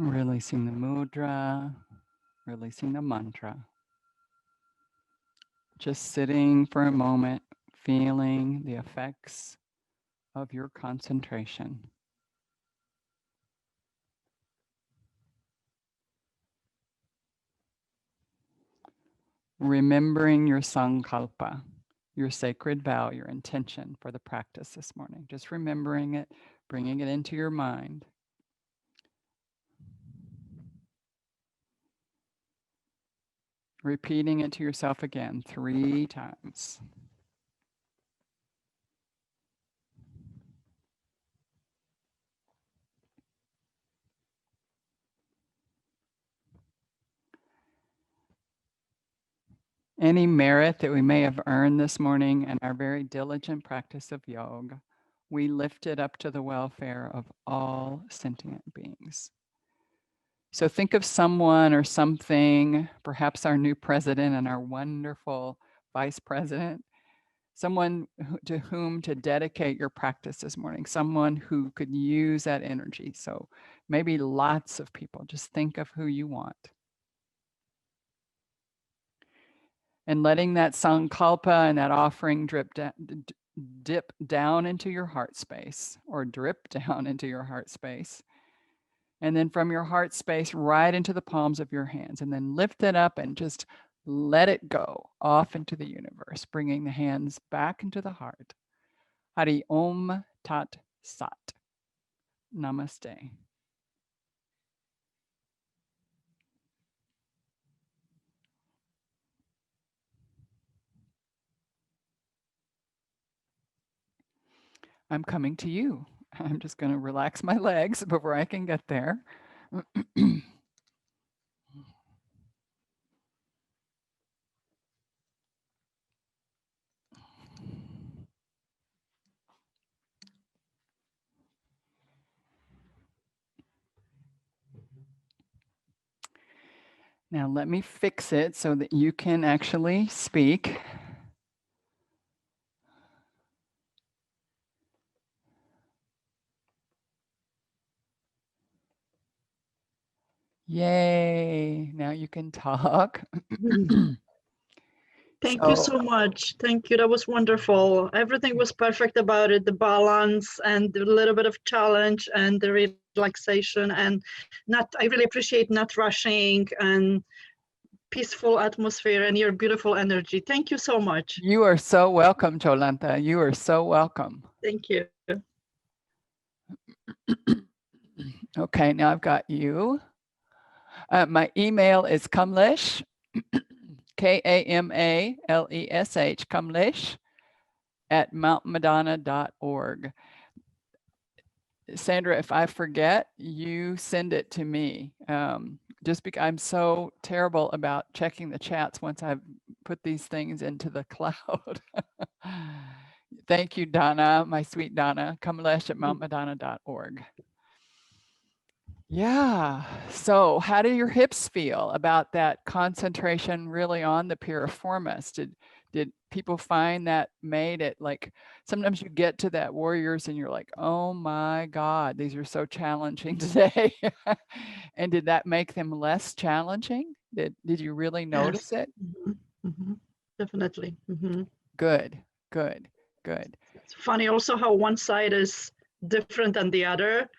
Releasing the mudra, releasing the mantra. Just sitting for a moment, feeling the effects of your concentration. Remembering your sankalpa, your sacred vow, your intention for the practice this morning. Just remembering it, bringing it into your mind. Repeating it to yourself again 3 times. Any merit that we may have earned this morning in our very diligent practice of yoga, we lift it up to the welfare of all sentient beings. So think of someone or something, perhaps our new president and our wonderful vice president, someone to whom to dedicate your practice this morning, someone who could use that energy. So maybe lots of people, just think of who you want. And letting that sankalpa and that offering dip down into your heart space, or drip down into your heart space. And then from your heart space right into the palms of your hands, and then lift it up and just let it go off into the universe, bringing the hands back into the heart. Hari Om Tat Sat. Namaste. I'm coming to you. I'm just going to relax my legs before I can get there. Now let me fix it so that you can actually speak. Yay, now you can talk. Thank you so much. Thank you. That was wonderful. Everything was perfect about it. The balance and a little bit of challenge and the relaxation, and I really appreciate not rushing and peaceful atmosphere and your beautiful energy. Thank you so much. You are so welcome, Jolanta. You are so welcome. Thank you. Okay, now I've got you. My email is Kamlesh, Kamalesh, Kamlesh at mountmadonna.org. Sandra, if I forget, you send it to me. Just because I'm so terrible about checking the chats once I've put these things into the cloud. Thank you, Donna, my sweet Donna. Kamlesh at mountmadonna.org. Yeah. So how do your hips feel about that concentration really on the piriformis? Did people find that made it like, sometimes you get to that warriors and you're like, oh my God, these are so challenging today. And did that make them less challenging? Did you really notice it? Definitely. Good, good, good. It's funny also how one side is different than the other.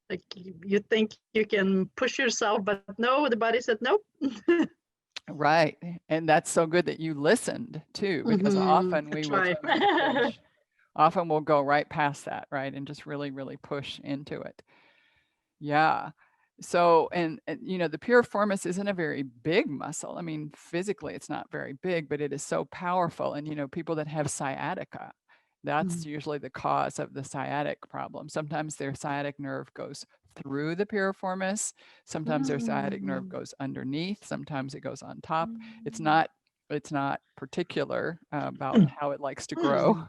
Like you think you can push yourself, but no, the body said nope. Right. And that's so good that you listened too, because often we will try to push. Often we'll go right past that, right? And just really, really push into it. Yeah. So, and you know, the piriformis isn't a very big muscle. I mean, physically it's not very big, but it is so powerful. And, you know, people that have sciatica, that's usually the cause of the sciatic problem. Sometimes their sciatic nerve goes through the piriformis. Sometimes their sciatic nerve goes underneath. Sometimes it goes on top. It's not particular about how it likes to grow.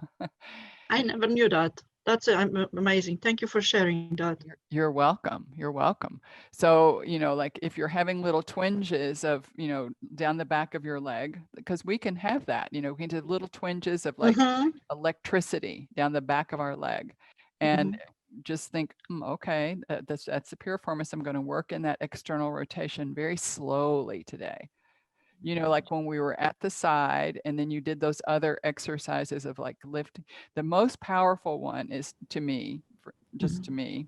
I never knew that. That's amazing. Thank you for sharing that. You're welcome. You're welcome. So, you know, like if you're having little twinges of, you know, down the back of your leg, because we can have that, you know, we can have little twinges of like electricity down the back of our leg. And just think, okay, that's the piriformis. I'm going to work in that external rotation very slowly today. You know, like when we were at the side and then you did those other exercises of like lifting. The most powerful one is, to me, just to me,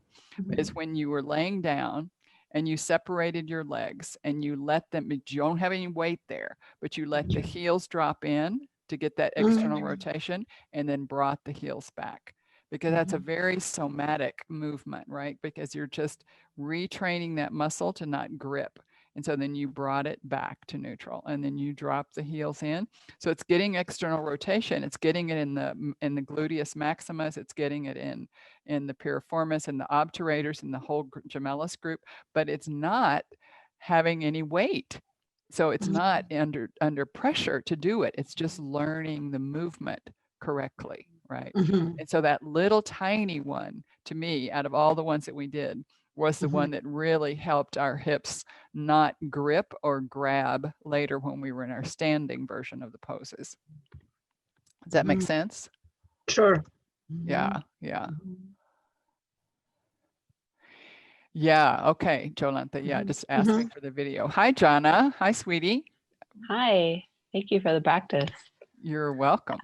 is when you were laying down and you separated your legs and you let them, you don't have any weight there, but you let the heels drop in to get that external rotation and then brought the heels back. Because that's a very somatic movement, right? Because you're just retraining that muscle to not grip. And so then you brought it back to neutral and then you drop the heels in. So it's getting external rotation. It's getting it in the gluteus maximus. It's getting it in the piriformis and the obturators and the whole gemellus group, but it's not having any weight. So it's not under pressure to do it. It's just learning the movement correctly, right? And so that little tiny one, to me, out of all the ones that we did, was the one that really helped our hips not grip or grab later when we were in our standing version of the poses. Does that make sense? Sure. Yeah, yeah. Yeah, okay, Jolanta, yeah, just ask me for the video. Hi, Jana. Hi, sweetie. Hi, thank you for the practice. You're welcome.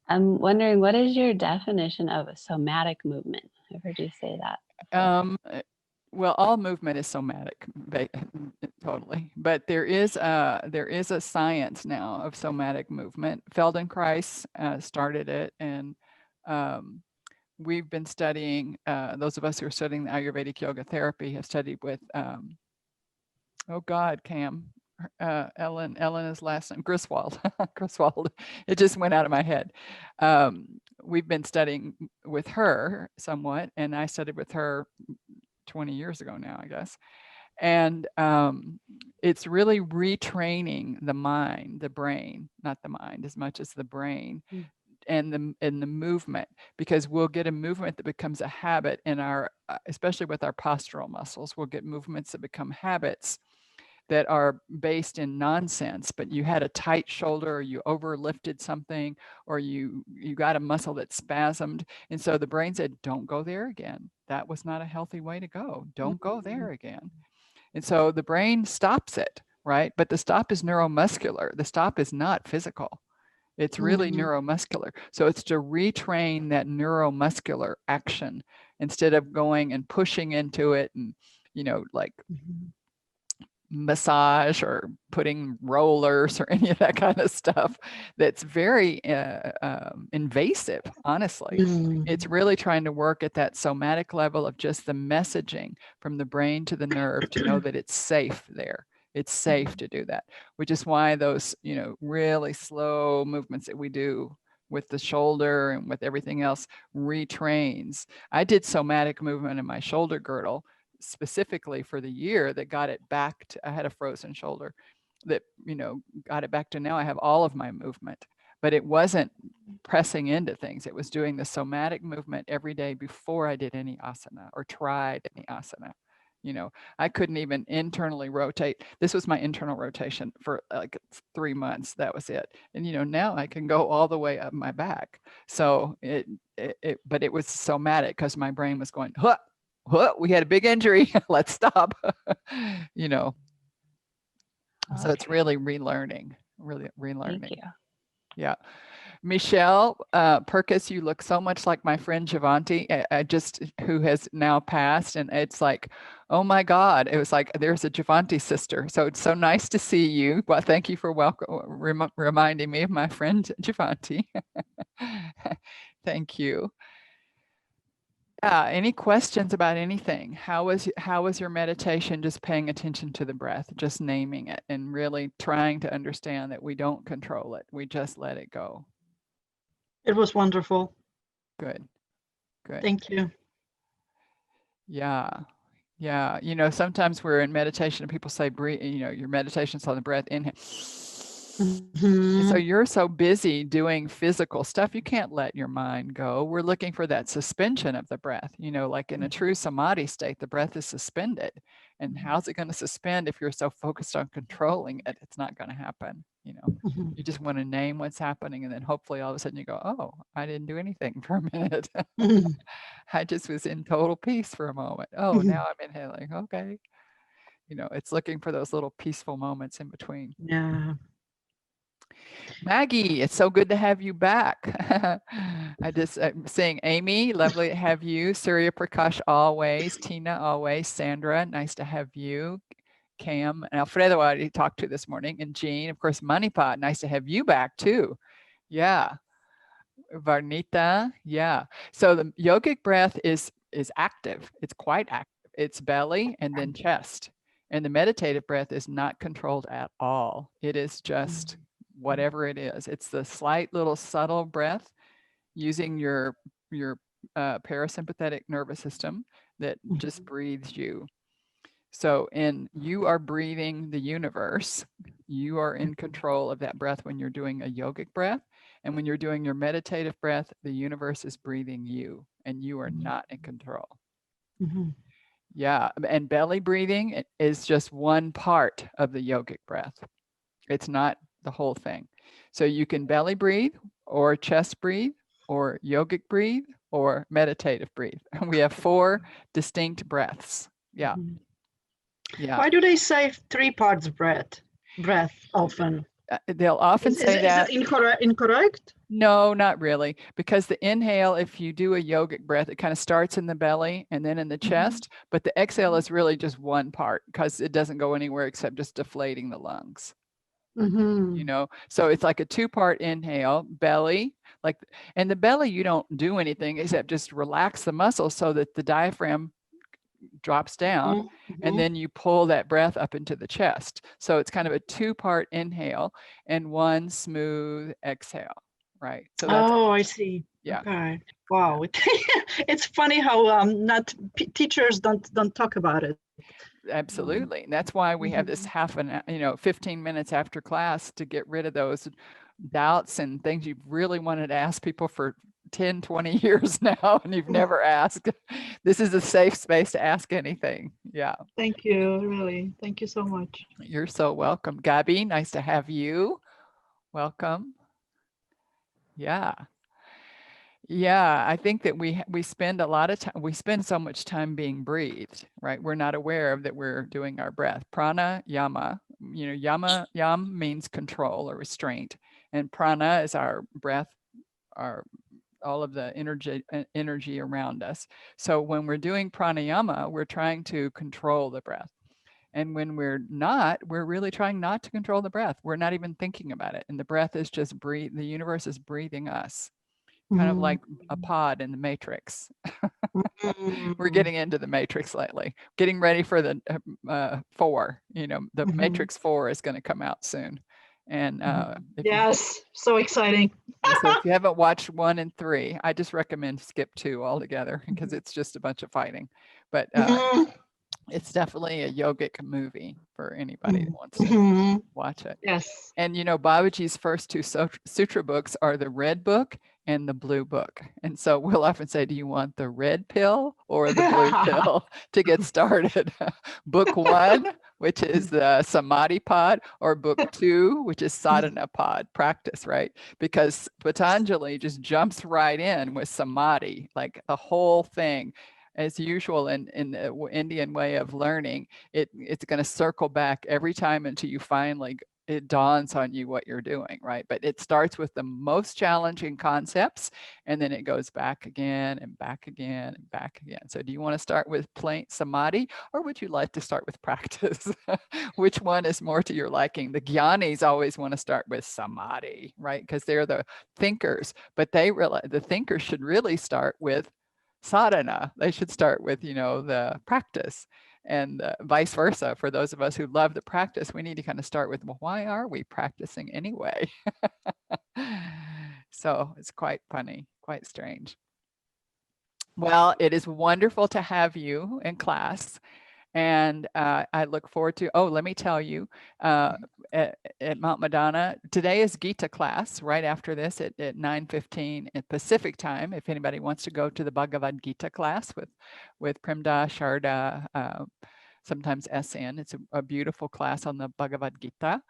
I'm wondering, what is your definition of a somatic movement? I've heard you say that. Well, all movement is somatic, totally. But there is a science now of somatic movement. Feldenkrais started it, and we've been studying. Those of us who are studying the Ayurvedic yoga therapy have studied with. Oh God, Cam, Ellen is last name Griswold. Griswold. It just went out of my head. We've been studying with her somewhat, and I studied with her 20 years ago now, I guess. And it's really retraining the mind, the brain, not the mind as much as the brain, and the movement, because we'll get a movement that becomes a habit in our, especially with our postural muscles, we'll get movements that become habits that are based in nonsense, but you had a tight shoulder, or you overlifted something, or you got a muscle that spasmed. And so the brain said, don't go there again. That was not a healthy way to go. Don't go there again. And so the brain stops it, right? But the stop is neuromuscular. The stop is not physical. It's really neuromuscular. So it's to retrain that neuromuscular action instead of going and pushing into it and, you know, like massage or putting rollers or any of that kind of stuff that's very invasive, honestly. It's really trying to work at that somatic level of just the messaging from the brain to the nerve to know that it's safe there. It's safe to do that, which is why those, you know, really slow movements that we do with the shoulder and with everything else retrains. I did somatic movement in my shoulder girdle specifically for the year that got it back to, I had a frozen shoulder that, you know, got it back to now I have all of my movement, but it wasn't pressing into things. It was doing the somatic movement every day before I did any asana or tried any asana. You know, I couldn't even internally rotate. This was my internal rotation for like 3 months. That was it. And, you know, now I can go all the way up my back. So but it was somatic because my brain was going, huh, we had a big injury. Let's stop. You know, so it's really relearning, Thank you. Yeah. Michelle Perkis, you look so much like my friend Javanti, who has now passed. And it's like, oh my God, it was like, there's a Javanti sister. So it's so nice to see you. Well, thank you for reminding me of my friend Javanti. Thank you. Any questions about anything? How was your meditation? Just paying attention to the breath, just naming it and really trying to understand that we don't control it. We just let it go. It was wonderful. Good. Good. Thank you. Yeah. Yeah. You know, sometimes we're in meditation and people say, breathe, you know, your meditation's on the breath, inhale. So you're so busy doing physical stuff, you can't let your mind go. We're looking for that suspension of the breath, you know, like in a true samadhi state, the breath is suspended. And how's it going to suspend if you're so focused on controlling it? It's not going to happen. You know, you just want to name what's happening, and then hopefully all of a sudden you go, oh, I didn't do anything for a minute. I just was in total peace for a moment. Oh, now I'm inhaling. Okay. You know, it's looking for those little peaceful moments in between. Yeah. Maggie, it's so good to have you back. I'm saying Amy, lovely to have you. Surya Prakash, always. Tina, always. Sandra, nice to have you. Cam and Alfredo, I already talked to this morning. And Jean, of course, Manipat, nice to have you back too. Yeah. Varnita, yeah. So the yogic breath is active. It's quite active. It's belly and then chest. And the meditative breath is not controlled at all. It is just whatever it is. It's the slight little subtle breath using your parasympathetic nervous system that just breathes you. So you are breathing the universe. You are in control of that breath when you're doing a yogic breath. And when you're doing your meditative breath, the universe is breathing you and you are not in control. Yeah. And belly breathing is just one part of the yogic breath. It's not the whole thing. So you can belly breathe or chest breathe or yogic breathe or meditative breathe. And we have 4 distinct breaths. Yeah. Yeah. Why do they say 3 parts breath often? They'll often say that. Is it incorrect? No, not really. Because the inhale, if you do a yogic breath, it kind of starts in the belly and then in the chest. But the exhale is really just one part because it doesn't go anywhere except just deflating the lungs. You know, so it's like a 2-part inhale, belly, and the belly, you don't do anything except just relax the muscles so that the diaphragm drops down and then you pull that breath up into the chest. So it's kind of a 2-part inhale and 1 smooth exhale, right? So that's, I see. Yeah. Okay. Wow. It's funny how teachers don't talk about it. Absolutely. And that's why we have this 15 minutes after class to get rid of those doubts and things you've really wanted to ask people for 10, 20 years now, and you've never asked. This is a safe space to ask anything. Yeah. Thank you. Really. Thank you so much. You're so welcome. Gabi, nice to have you. Welcome. Yeah. Yeah, I think that we spend a lot of time, we spend so much time being breathed, right? We're not aware of that we're doing our breath. Prana, yama, yam means control or restraint. And prana is our breath, all of the energy around us. So when we're doing pranayama, we're trying to control the breath. And when we're really trying not to control the breath. We're not even thinking about it. And the breath is just the universe is breathing us. Kind of like a pod in the Matrix. We're getting into the Matrix lately, getting ready for the 4. The Matrix 4 is going to come out soon. And yes, so exciting. So if you haven't watched 1 and 3, I just recommend skip 2 altogether because it's just a bunch of fighting. But it's definitely a yogic movie for anybody that wants to watch it. Yes. And Babaji's first 2 sutra books are the red book and the blue book. And so we'll often say, do you want the red pill or the blue pill to get started? Book 1, which is the samadhi pod, or book 2, which is sadhana pod, practice, right? Because Patanjali just jumps right in with samadhi, like the whole thing. As usual in the Indian way of learning, it's going to circle back every time until you finally, it dawns on you what you're doing, right? But it starts with the most challenging concepts, and then it goes back again and back again and back again. So do you want to start with plain samadhi, or would you like to start with practice? Which one is more to your liking? The jnanis always want to start with samadhi, right? Because they're the thinkers, but they realize the thinkers should really start with sadhana. They should start with, the practice, and vice versa. For those of us who love the practice, we need to kind of start with, well, why are we practicing anyway? So it's quite funny, quite strange. Well, it is wonderful to have you in class. And I look forward to, let me tell you, at Mount Madonna, today is Gita class right after this at 9:15 at Pacific time. If anybody wants to go to the Bhagavad Gita class with Premda, Sharda, sometimes SN, it's a beautiful class on the Bhagavad Gita.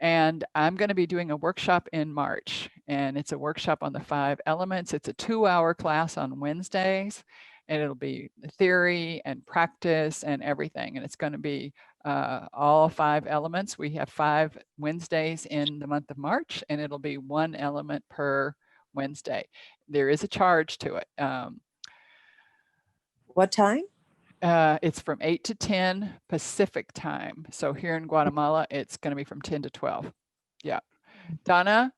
And I'm going to be doing a workshop in March, and it's a workshop on the 5 elements. It's a 2-hour class on Wednesdays, and it'll be theory and practice and everything. And it's going to be all 5 elements. We have 5 Wednesdays in the month of March, and it'll be 1 element per Wednesday. There is a charge to it. What time? It's from 8 to 10 Pacific time. So here in Guatemala, it's going to be from 10 to 12. Yeah. Donna,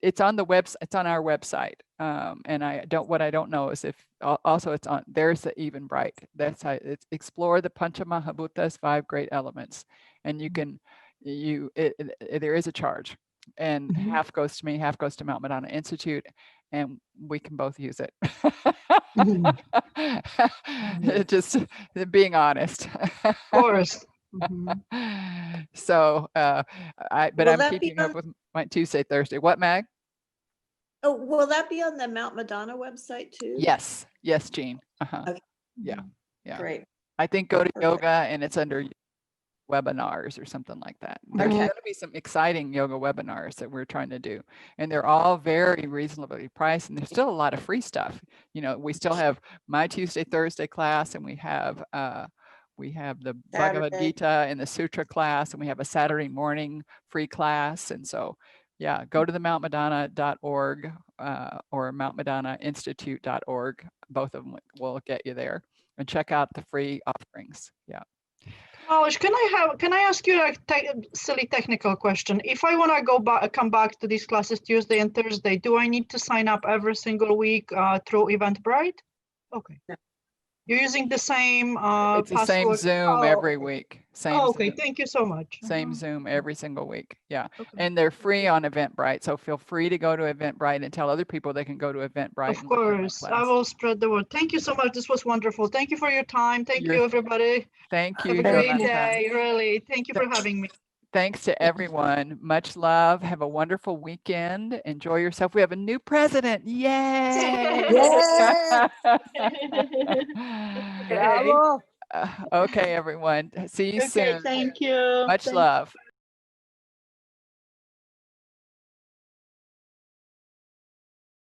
it's on the website. It's on our website. And what I don't know is if also it's on, there's the Even Bright. That's how it's explore the Panchamahabhuta's 5 great elements. And you can, there is a charge, and half goes to me, half goes to Mount Madonna Institute, and we can both use it. Just being honest. Of course. So, but Will I'm that be keeping up on- with my Tuesday, Thursday. What, Mag? Oh, will that be on the Mount Madonna website too? Yes, yes, Jean. Okay. Yeah, yeah. Great. I think go to Perfect. yoga, and it's under webinars or something like that. There's Okay. going to be some exciting yoga webinars that we're trying to do, and they're all very reasonably priced, and there's still a lot of free stuff. You know, we still have my Tuesday, Thursday class, and we have the Bhagavad Saturday. Gita and the Sutra class, and we have a Saturday morning free class. And so, yeah, go to the mountmadonna.org or mountmadonnainstitute.org. Both of them will get you there, and check out the free offerings. Yeah. Malish, can I ask you a silly technical question? If I want to come back to these classes Tuesday and Thursday, do I need to sign up every single week through Eventbrite? Okay. No. You're using the same It's the same password? Zoom Oh, every okay. week. Same Oh, okay, Zoom. thank you so much. Same Zoom every single week. Yeah. Okay. And they're free on Eventbrite. So feel free to go to Eventbrite and tell other people they can go to Eventbrite. Of and look at my course, I class. will spread the word. Thank you so much. This was wonderful. Thank you for your time. Thank You're- you, everybody. Thank Have you, a great Jonathan. day, really. Thank you for having me. Thanks to everyone. Much love. Have a wonderful weekend. Enjoy yourself. We have a new president. Yay! Yeah. Okay. Bravo. Okay, everyone. See you Okay, soon. thank you. Much Thank love.